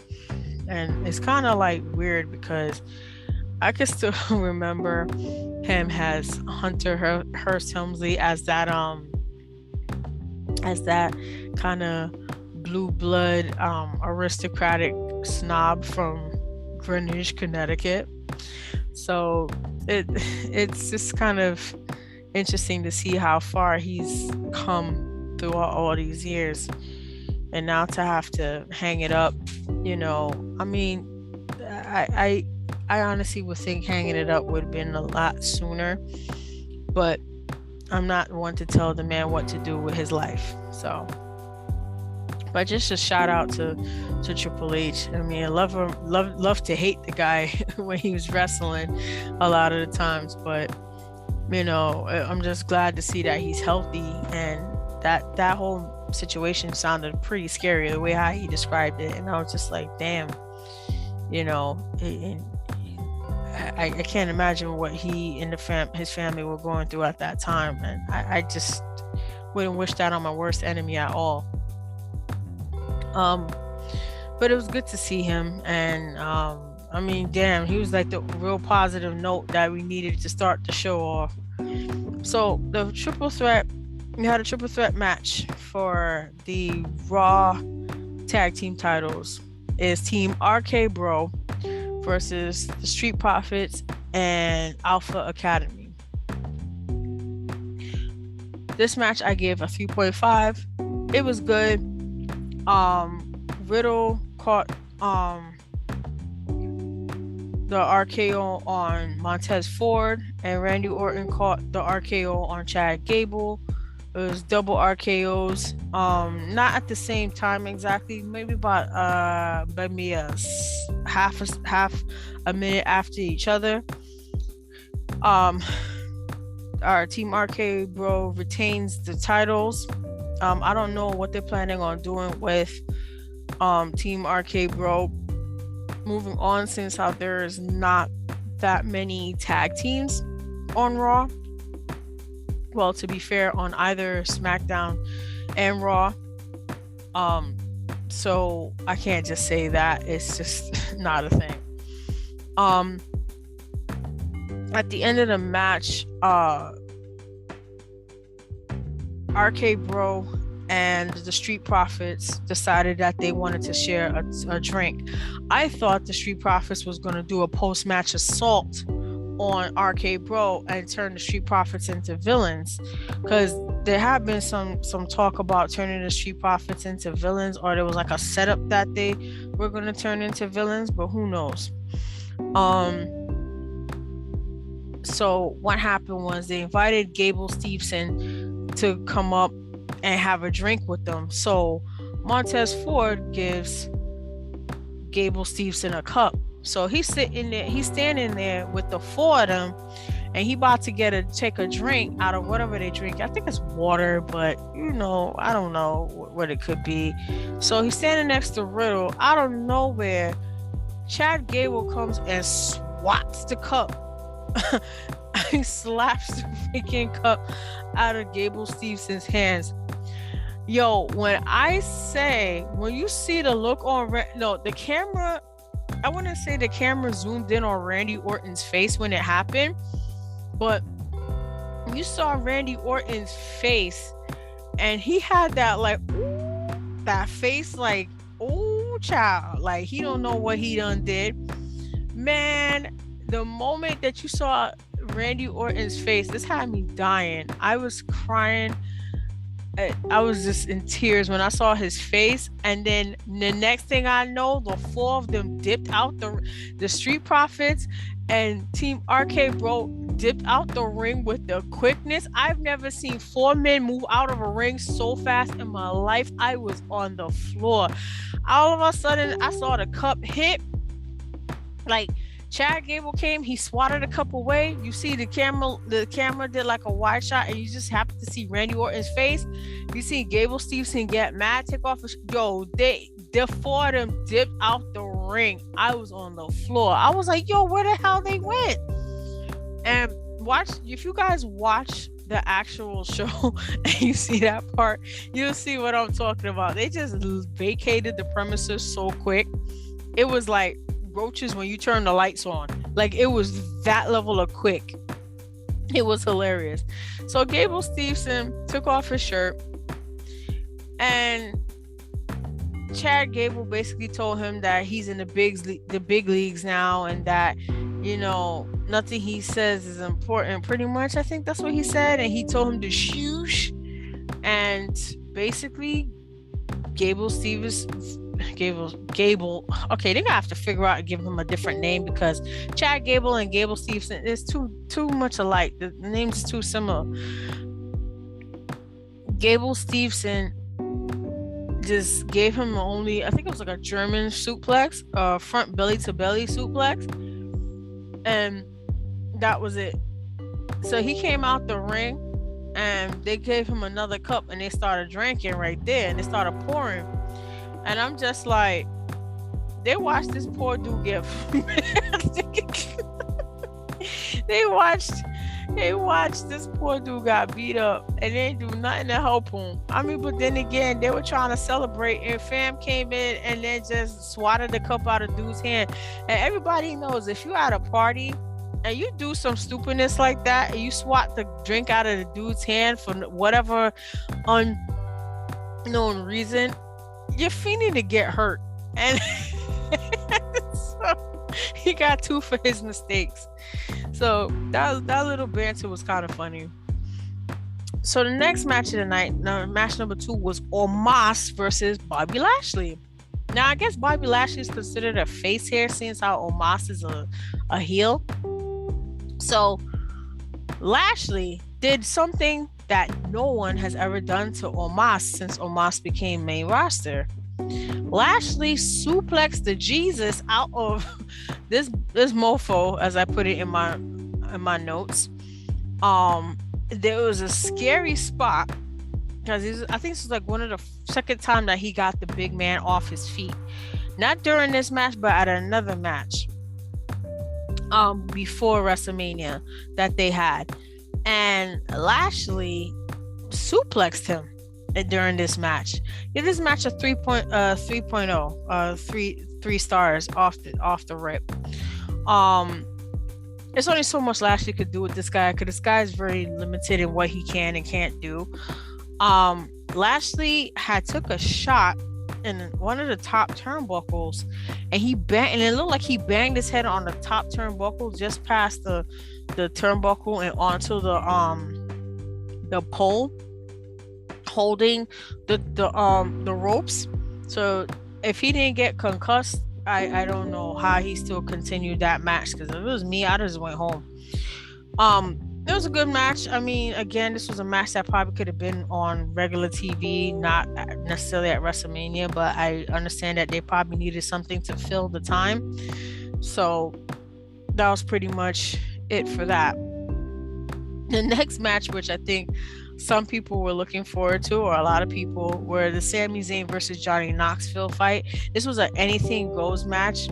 And it's kind of like weird, because I can still remember him as Hunter Hearst Helmsley, as that kind of blue blood aristocratic snob from Greenwich, Connecticut. So it's just kind of interesting to see how far he's come throughout all these years, and now to have to hang it up. I mean, I honestly would think hanging it up would have been a lot sooner, but I'm not one to tell the man what to do with his life. So, but just a shout out to Triple H. I mean, I love to hate the guy when he was wrestling a lot of the times, but I'm just glad to see that he's healthy. And that whole situation sounded pretty scary, the way how he described it, and I was just like, damn, I can't imagine what he and his family were going through at that time, and I just wouldn't wish that on my worst enemy at all. But it was good to see him, and I mean, damn, he was like the real positive note that we needed to start the show off. So we had a triple threat match for the Raw tag team titles. Is Team RK Bro versus the Street Profits and Alpha Academy. This match I gave a 3.5. It was good. Riddle caught the RKO on Montez Ford, and Randy Orton caught the RKO on Chad Gable. It was double RKOs, not at the same time exactly, maybe about half a minute after each other. Our Team RK Bro retains the titles. I don't know what they're planning on doing with Team RK Bro moving on, since how there's not that many tag teams on Raw. Well, to be fair, on either SmackDown and Raw. So I can't just say that. It's just not a thing. At the end of the match, RK Bro and the Street Profits decided that they wanted to share a drink. I thought the Street Profits was going to do a post-match assault on RK Bro and turn the Street Profits into villains, because there have been some talk about turning the Street Profits into villains, or there was like a setup that they were going to turn into villains, but who knows. So what happened was they invited Gable Steveson to come up and have a drink with them. So Montez Ford gives Gable Steveson a cup. So he's standing there with the four of them, and he about to take a drink out of whatever they drink. I think it's water, but I don't know what it could be. So he's standing next to Riddle. Out of nowhere, Chad Gable comes and swats the cup. He slaps the freaking cup out of Gable Stevenson's hands. Yo, when you see the look on the camera, I wouldn't say the camera zoomed in on Randy Orton's face when it happened, but you saw Randy Orton's face, and he had that that face like, oh child, like he don't know what he done did. Man, the moment that you saw Randy Orton's face, this had me dying. I was crying. I was just in tears when I saw his face. And then the next thing I know, the four of them dipped out the Street Profits and Team RK Bro dipped out the ring with the quickness. I've never seen four men move out of a ring so fast in my life. I was on the floor. All of a sudden, I saw the cup hit. Like, Chad Gable came, he swatted a cup away. You see the camera did like a wide shot, and you just happen to see Randy Orton's face. You see Gable Steveson get mad, take off the four of them dipped out the ring. I was on the floor. I was like, yo, where the hell they went? And if you guys watch the actual show and you see that part, you'll see what I'm talking about. They just vacated the premises so quick. It was like roaches when you turn the lights on. Like, it was that level of quick. It was hilarious. So Gable Steveson took off his shirt, and Chad Gable basically told him that he's in the big leagues now, and that nothing he says is important, pretty much. I think that's what he said. And he told him to shoosh. And basically Gable, okay, they're gonna have to figure out and give him a different name, because Chad Gable and Gable Steveson is too much alike. The names is too similar. Gable Steveson just gave him I think it was like a German suplex, front belly to belly suplex, and that was it. So he came out the ring, and they gave him another cup, and they started drinking right there, and they started pouring. And I'm just like, they watched this poor dude get they watched this poor dude got beat up, and they didn't do nothing to help him. I mean, but then again, they were trying to celebrate, and fam came in and then just swatted the cup out of dude's hand. And everybody knows, if you're at a party and you do some stupidness like that, and you swat the drink out of the dude's hand for whatever unknown reason, you're fiending to get hurt. And so he got 2 for his mistakes. So that little banter was kind of funny. So the next match of the night, match number 2, was Omos versus Bobby Lashley. Now, I guess Bobby Lashley is considered a face here, since how Omos is a heel. So Lashley did something that no one has ever done to Omos since Omos became main roster. Lashley suplexed the Jesus out of this mofo, as I put it in my notes. There was a scary spot, because I think this was like one of the second time that he got the big man off his feet. Not during this match, but at another match before WrestleMania that they had. And Lashley suplexed him. during this match. Give this match a 3.0, three stars off the rip. There's only so much Lashley could do with this guy, because this guy is very limited in what he can and can't do. Lashley had took a shot in one of the top turnbuckles, and it looked like he banged his head on the top turnbuckle, just past the turnbuckle and onto the pole holding the ropes. So if he didn't get concussed, I don't know how he still continued that match, because if it was me, I just went home. It was a good match. I mean, again, this was a match that probably could have been on regular TV, not necessarily at WrestleMania, but I understand that they probably needed something to fill the time. So that was pretty much it for that. The next match, which I think some people were looking forward to, or a lot of people, were the Sami Zayn versus Johnny Knoxville fight. This was an anything goes match.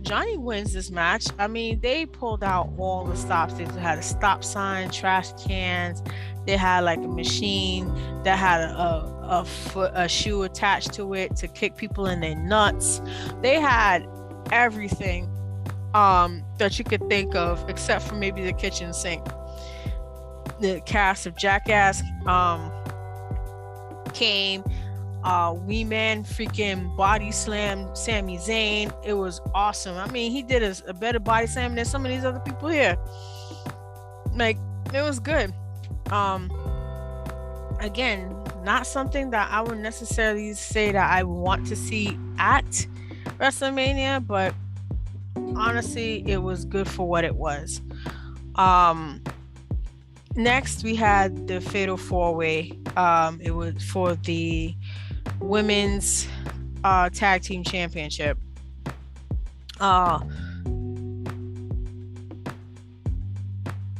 Johnny wins this match. I mean, they pulled out all the stops. They had a stop sign, trash cans. They had like a machine that had a shoe attached to it to kick people in their nuts. They had everything that you could think of, except for maybe the kitchen sink. The cast of Jackass came. Wee Man freaking body slammed Sami Zayn. It was awesome. I mean, he did a better body slam than some of these other people here. Like, it was good. Again, not something that I would necessarily say that I want to see at WrestleMania, but honestly, it was good for what it was. Next, we had the Fatal 4-Way. It was for the Women's Tag Team Championship.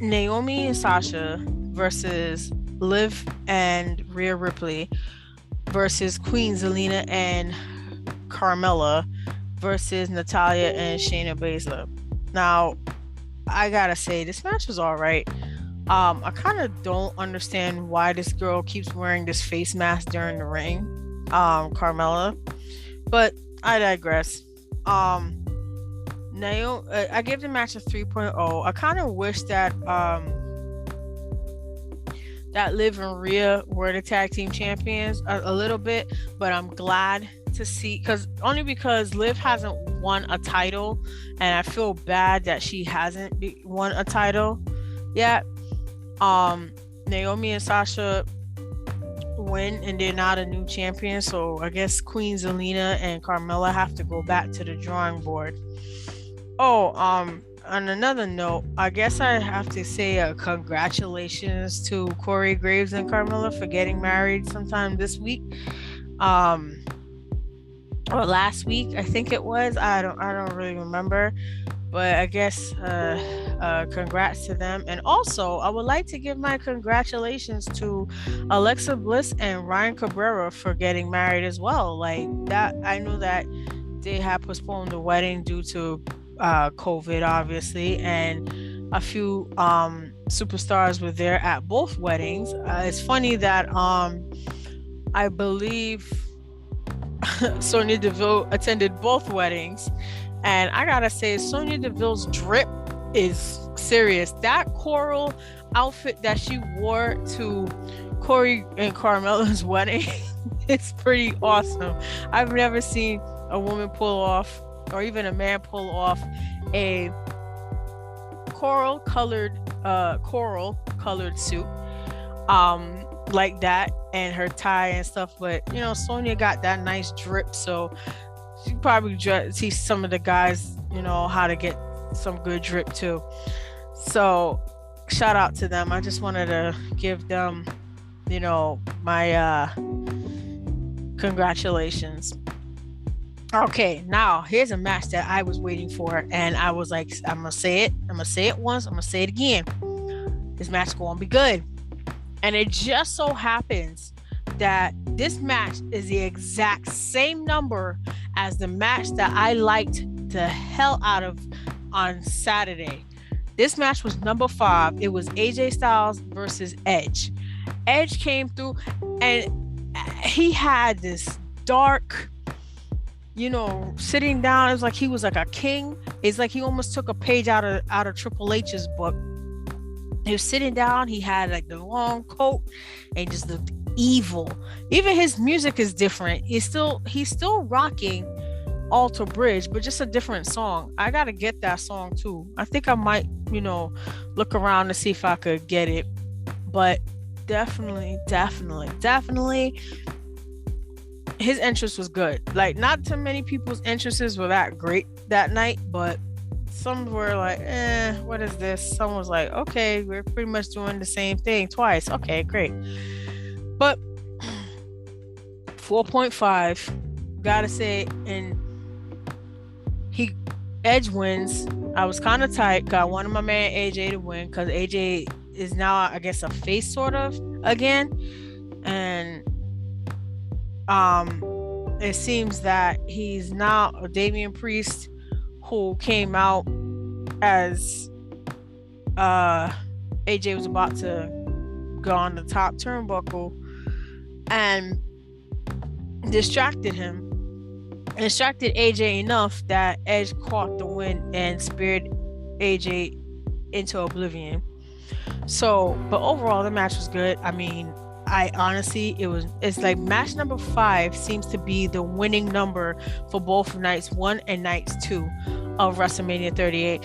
Naomi and Sasha versus Liv and Rhea Ripley versus Queen Zelina and Carmella versus Natalya and Shayna Baszler. Now, I gotta say, this match was all right. I kind of don't understand why this girl keeps wearing this face mask during the ring, Carmella, but I digress. Naomi, I give the match a 3.0. I kind of wish that that Liv and Rhea were the tag team champions a little bit, but I'm glad to see, because Liv hasn't won a title, and I feel bad that she hasn't won a title yet. Naomi and Sasha win, and they're not a new champion, so I guess Queen Zelina and Carmella have to go back to the drawing board. On another note, I guess I have to say congratulations to Corey Graves and Carmella for getting married sometime this week, or last week, I think it was. I don't really remember, but I guess congrats to them. And also, I would like to give my congratulations to Alexa Bliss and Ryan Cabrera for getting married as well. Like that, I know that they had postponed the wedding due to COVID, obviously, and a few superstars were there at both weddings. It's funny that I believe Sonya Deville attended both weddings, and I gotta say, Sonya Deville's drip is serious. That coral outfit that she wore to Corey and Carmella's wedding is pretty awesome. I've never seen a woman pull off, or even a man pull off, a coral colored suit like that, and her tie and stuff. But you know, Sonya got that nice drip, so she probably teach some of the guys, you know, how to get some good drip too. So shout out to them. I just wanted to give them, you know, my congratulations. Okay, now here's a match that I was waiting for, and I was like, I'm gonna say it once, I'm gonna say it again. This match is gonna be good. And it just so happens that this match is the exact same number as the match that I liked the hell out of on Saturday. This match was number 5. It was AJ Styles versus Edge. Edge came through. And he had this dark, sitting down. It was like he was like a king. It's like he almost took a page out of Triple H's book. He was sitting down. He had like the long coat and just looked evil. Even his music is different. He's still rocking Alter Bridge, but just a different song. I gotta get that song too. I think I might, look around to see if I could get it. But definitely, his entrance was good. Like, not too many people's entrances were that great that night, but some were like, what is this? Some was like, okay, we're pretty much doing the same thing twice. Okay, great. But 4.5, gotta say, and Edge wins. I was kind of tight. I wanted my man AJ to win because AJ is now, I guess, a face sort of again, and it seems that he's now a Damian Priest who came out as AJ was about to go on the top turnbuckle and distracted AJ enough that Edge caught the win and speared AJ into oblivion. So, but overall the match was good. I mean, I honestly, it's like match number 5 seems to be the winning number for both nights 1 and nights 2 of WrestleMania 38.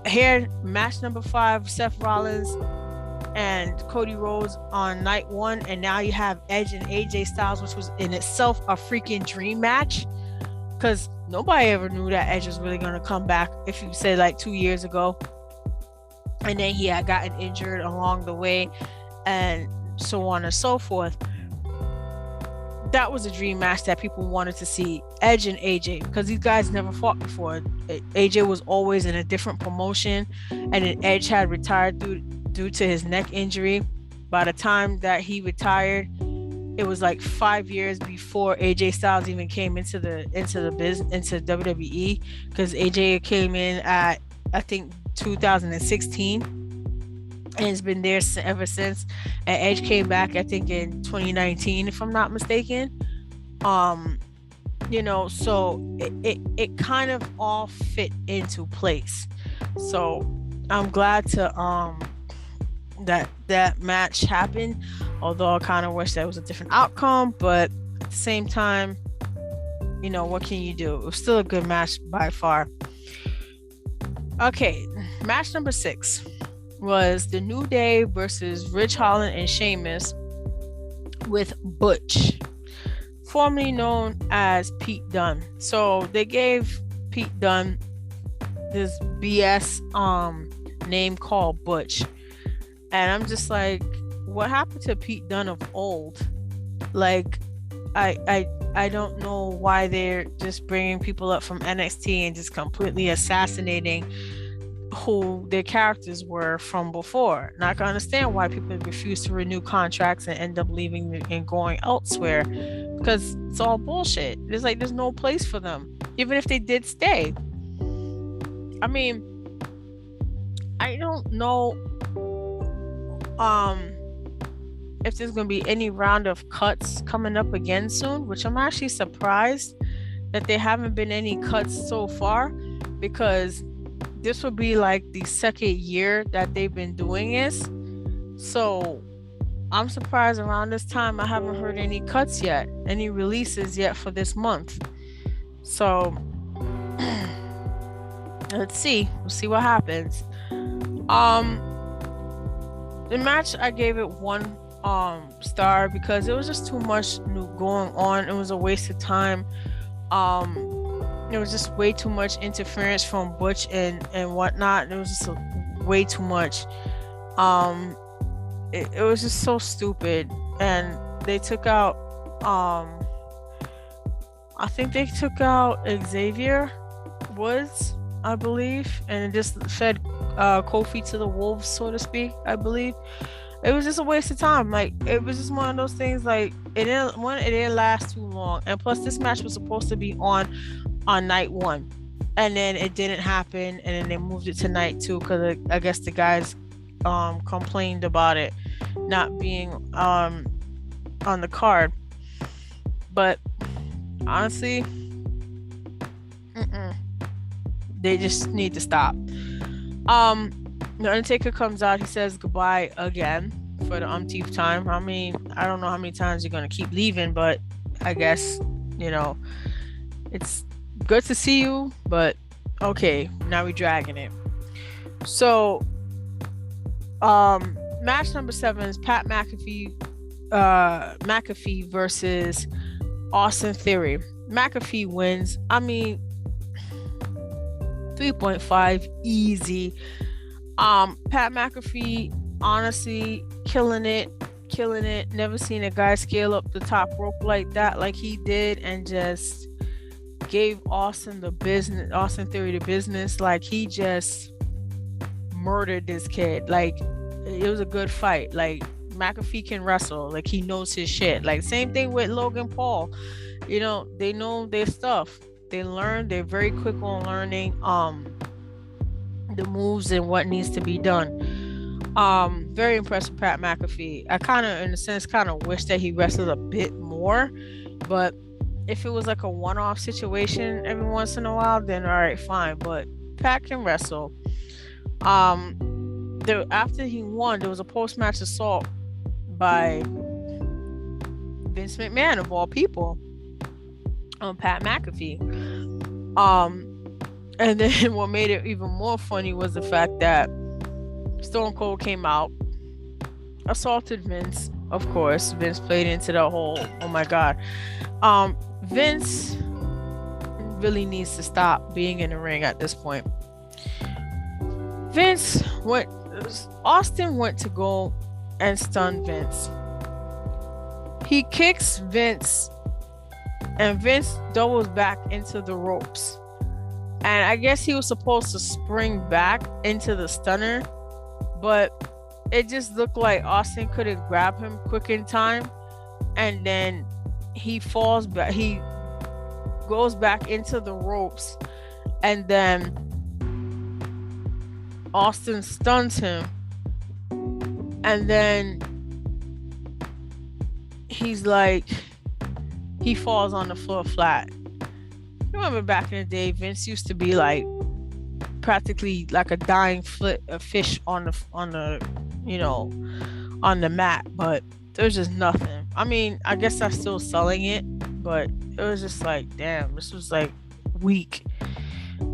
Here, match number 5, Seth Rollins and Cody Rhodes on night 1, and now you have Edge and AJ Styles, which was in itself a freaking dream match, because nobody ever knew that Edge was really going to come back, if you said like 2 years ago. And then he had gotten injured along the way and so on and so forth. That was a dream match that people wanted to see, Edge and AJ, because these guys never fought before. AJ was always in a different promotion, and then Edge had retired due to his neck injury. By the time that he retired, it was like 5 years before AJ Styles even came into WWE, because AJ came in at, I think, 2016, and it's been there ever since. And Edge came back, I think, in 2019, if I'm not mistaken. So it kind of all fit into place. So I'm glad to that match happened, although I kind of wish that was a different outcome, but at the same time, what can you do? It was still a good match by far. Okay, match number 6 was the New Day versus Ridge Holland and Sheamus with Butch, formerly known as Pete Dunne. So they gave Pete Dunne this BS name called Butch, and I'm just like, what happened to Pete Dunne of old? Like, I don't know why they're just bringing people up from NXT and just completely assassinating who their characters were from before. And I can understand why people refuse to renew contracts and end up leaving and going elsewhere, because it's all bullshit. It's like there's no place for them, even if they did stay. I mean, I don't know if there's going to be any round of cuts coming up again soon, which I'm actually surprised that there haven't been any cuts so far, because this will be like the second year that they've been doing this. So I'm surprised around this time I haven't heard any cuts yet, any releases yet for this month. So let's see. We'll see what happens. The match, I gave it 1 star because it was just too much going on. It was a waste of time. There was just way too much interference from Butch and whatnot. It was just way too much. It was just so stupid. And they took out I think they took out Xavier Woods, I believe, and it just fed Kofi to the wolves, so to speak, I believe. It was just a waste of time. Like, it was just one of those things, like, it didn't last too long. And plus, this match was supposed to be on night 1, and then it didn't happen, and then they moved it to night 2 because I guess the guys complained about it not being on the card. But honestly, they just need to stop. The Undertaker comes out. He says goodbye again for the umpteenth time. I mean, I don't know how many times you're gonna keep leaving, but I guess, you know, it's good to see you, but okay, now we're dragging it. So, match number 7 is Pat McAfee versus Austin Theory. McAfee wins. I mean, 3.5 easy. Pat McAfee, honestly, killing it. Never seen a guy scale up the top rope like that, like he did, and just gave Austin Theory the business. Like, he just murdered this kid. Like, it was a good fight. Like, McAfee can wrestle. Like, he knows his shit. Like, same thing with Logan Paul. You know, they know their stuff. They learn. They're very quick on learning the moves and what needs to be done. Very impressed with Pat McAfee. I kind of, in a sense, wish that he wrestled a bit more, but if it was like a one-off situation every once in a while, then all right, fine. But Pat can wrestle. After he won, there was a post-match assault by Vince McMahon, of all people, on Pat McAfee. And then what made it even more funny was the fact that Stone Cold came out, assaulted Vince. Of course, Vince played into the whole, oh my God. Vince really needs to stop being in the ring at this point. Austin went to go and stun Vince. He kicks Vince, and Vince doubles back into the ropes. And I guess he was supposed to spring back into the stunner, but it just looked like Austin couldn't grab him quick in time. And then he falls back. He goes back into the ropes, and then Austin stuns him. And then he's like, he falls on the floor flat. Remember back in the day, Vince used to be like practically like a dying fish on the on the mat, but there's just nothing. I mean, I guess I'm still selling it, but it was just like, damn, this was like weak.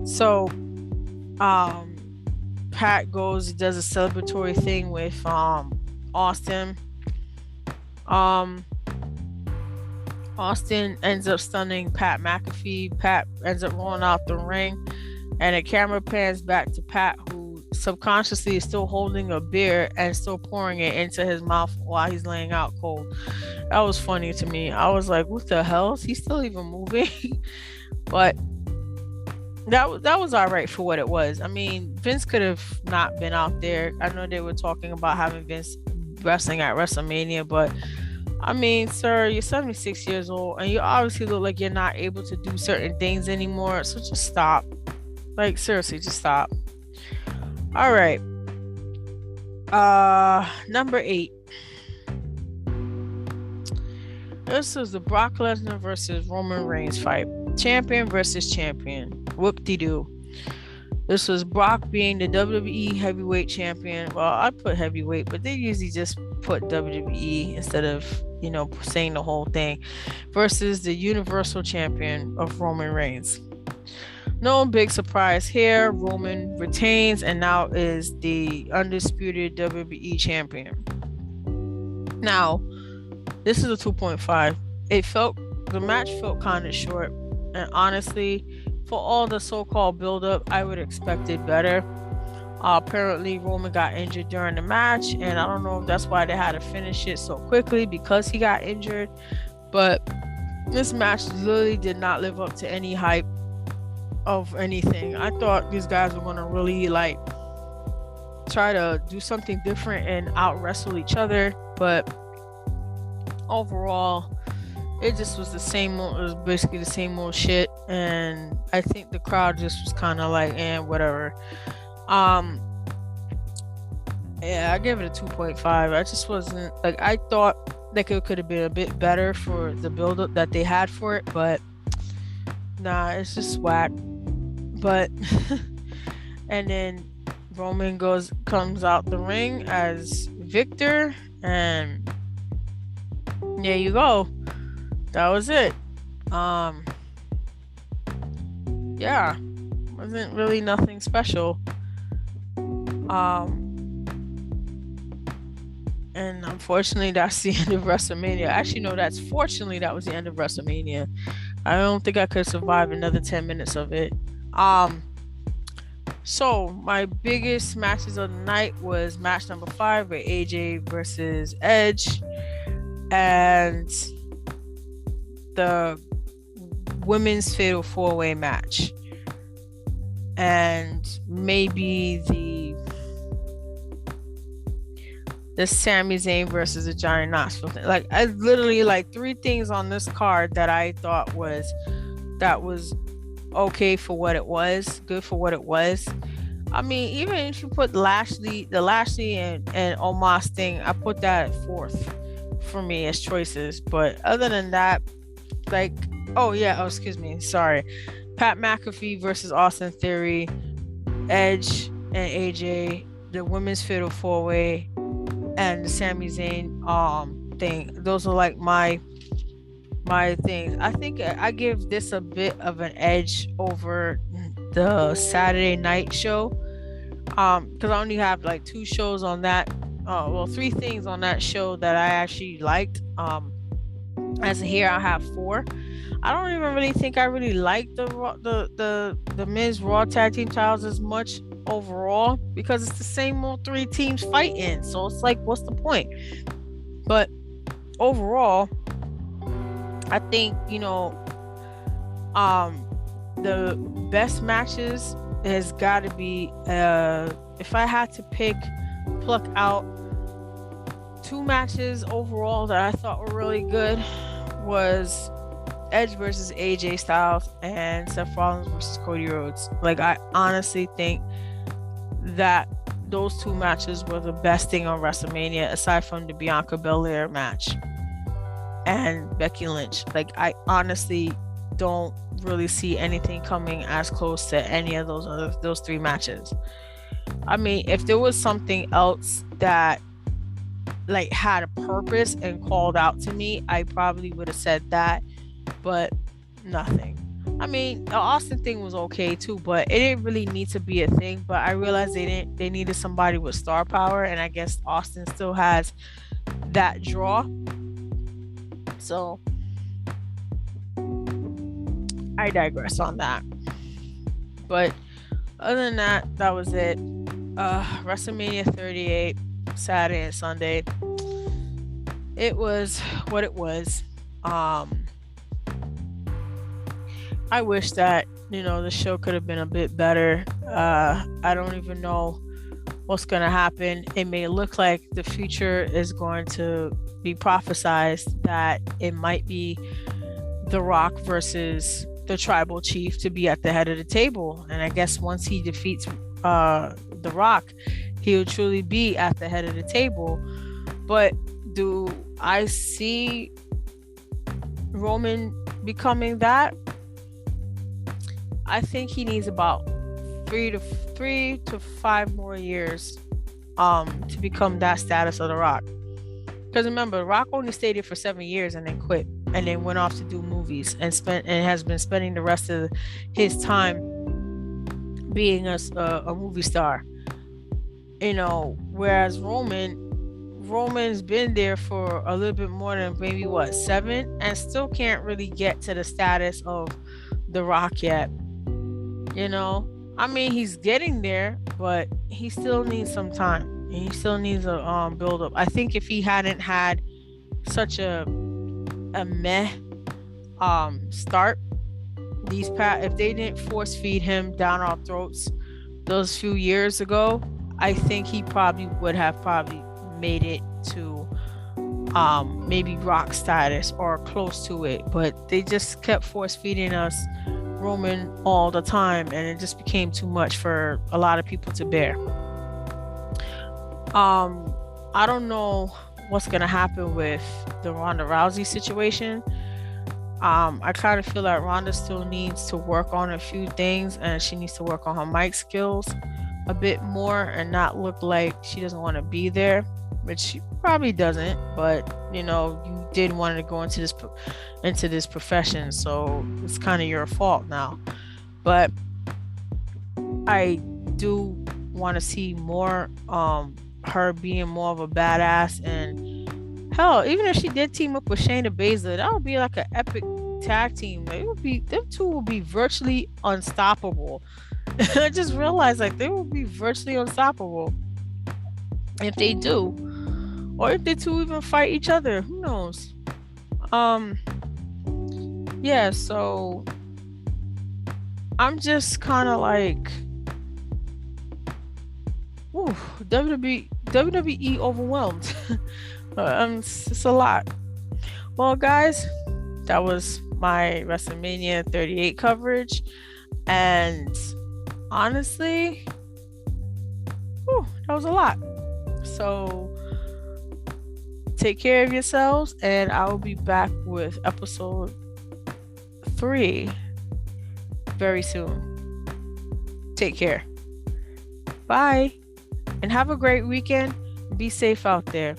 So Pat does a celebratory thing with Austin. Austin ends up stunning Pat McAfee. Pat ends up rolling out the ring, and the camera pans back to Pat, who subconsciously is still holding a beer and still pouring it into his mouth while he's laying out cold. That was funny to me. I was like, what the hell? Is he still even moving? But that was all right for what it was. I mean, Vince could have not been out there. I know they were talking about having Vince wrestling at WrestleMania, but I mean, sir, you're 76 years old, and you obviously look like you're not able to do certain things anymore. So just stop. Like, seriously, just stop. All right. Number 8. This was the Brock Lesnar versus Roman Reigns fight. Champion versus champion. Whoop-de-doo. This was Brock being the WWE heavyweight champion. Well, I put heavyweight, but they usually just put WWE instead of, saying the whole thing. Versus the Universal Champion of Roman Reigns. No big surprise here. Roman retains and now is the undisputed WWE champion. Now, this is a 2.5. The match felt kind of short, and honestly, for all the so-called build-up, I would expect it better. Apparently, Roman got injured during the match, and I don't know if that's why they had to finish it so quickly, because he got injured. But this match literally did not live up to any hype of anything. I thought these guys were going to really try to do something different and out wrestle each other, but overall it just was the same old. It was basically the same old shit, and I think the crowd just was kind of like, whatever. Yeah, I give it a 2.5. I just wasn't like, I thought Like it could have been a bit better for the build up that they had for it, but nah, it's just whack. But and then Roman comes out the ring as Victor, and there you go. That was it. Yeah, wasn't really nothing special. And unfortunately, that's the end of WrestleMania. Actually, no, that was the end of WrestleMania. I don't think I could survive another 10 minutes of it. So my biggest matches of the night was match number 5 with AJ versus Edge, and the women's fatal 4-way match, and maybe the Sami Zayn versus the Johnny Knoxville thing. Like, I literally, like, 3 things on this card that I thought was okay for what it was, good for what it was. I mean, even if you put the Lashley and Omos thing, I put that at 4th for me as choices. But other than that, like, excuse me, sorry. Pat McAfee versus Austin Theory, Edge and AJ, the women's fatal 4-way, and the Sami Zayn thing. Those are like my things. I think I give this a bit of an edge over the Saturday night show, because I only have like 2 shows on that. 3 things on that show that I actually liked. As here I have 4. I don't even really think I really like the men's Raw Tag Team titles as much overall, because it's the same old 3 teams fighting. So it's like, what's the point? But overall, I think, the best matches has got to be, if I had to pluck out 2 matches overall that I thought were really good, was Edge versus AJ Styles and Seth Rollins versus Cody Rhodes. Like, I honestly think that those 2 matches were the best thing on WrestleMania, aside from the Bianca Belair match and Becky Lynch. Like, I honestly don't really see anything coming as close to any of those 3 matches. I mean, if there was something else that like had a purpose and called out to me, I probably would have said that, but nothing. I mean, the Austin thing was okay too, but it didn't really need to be a thing. But I realized they needed somebody with star power, and I guess Austin still has that draw. So I digress on that. But other than that, that was it. WrestleMania 38, Saturday and Sunday. It was what it was. I wish that, the show could have been a bit better. I don't even know what's going to happen. It may look like the future is going to be prophesized that it might be The Rock versus the Tribal Chief to be at the head of the table. And I guess once he defeats The Rock, he'll truly be at the head of the table. But do I see Roman becoming that? I think he needs about 3 to 5 more years to become that status of The Rock. Because remember, The Rock only stayed here for 7 years and then quit, and then went off to do movies and has been spending the rest of his time being a movie star. Whereas Roman's been there for a little bit more than maybe 7, and still can't really get to the status of The Rock yet. I mean, he's getting there, but he still needs some time, and he still needs a build up. I think if he hadn't had such a meh start, if they didn't force feed him down our throats those few years ago, I think he probably would have made it to maybe Rock status or close to it. But they just kept force feeding us Roman all the time, and it just became too much for a lot of people to bear. I don't know what's gonna happen with the Ronda Rousey situation. I kind of feel like Ronda still needs to work on a few things, and she needs to work on her mic skills a bit more and not look like she doesn't want to be there, which she probably doesn't. But you did want to go into this profession, so it's kind of your fault now. But I do want to see more her being more of a badass, and hell, even if she did team up with Shayna Baszler, that would be like an epic tag team. Like, them two will be virtually unstoppable. I just realized like they will be virtually unstoppable if they do, or if they two even fight each other. Who knows? Yeah. So I'm just kind of like, ooh, WWE overwhelmed. It's a lot. Well, guys, that was my WrestleMania 38 coverage, and honestly, that was a lot. So take care of yourselves, and I will be back with episode 3 very soon. Take care. Bye. And have a great weekend. Be safe out there.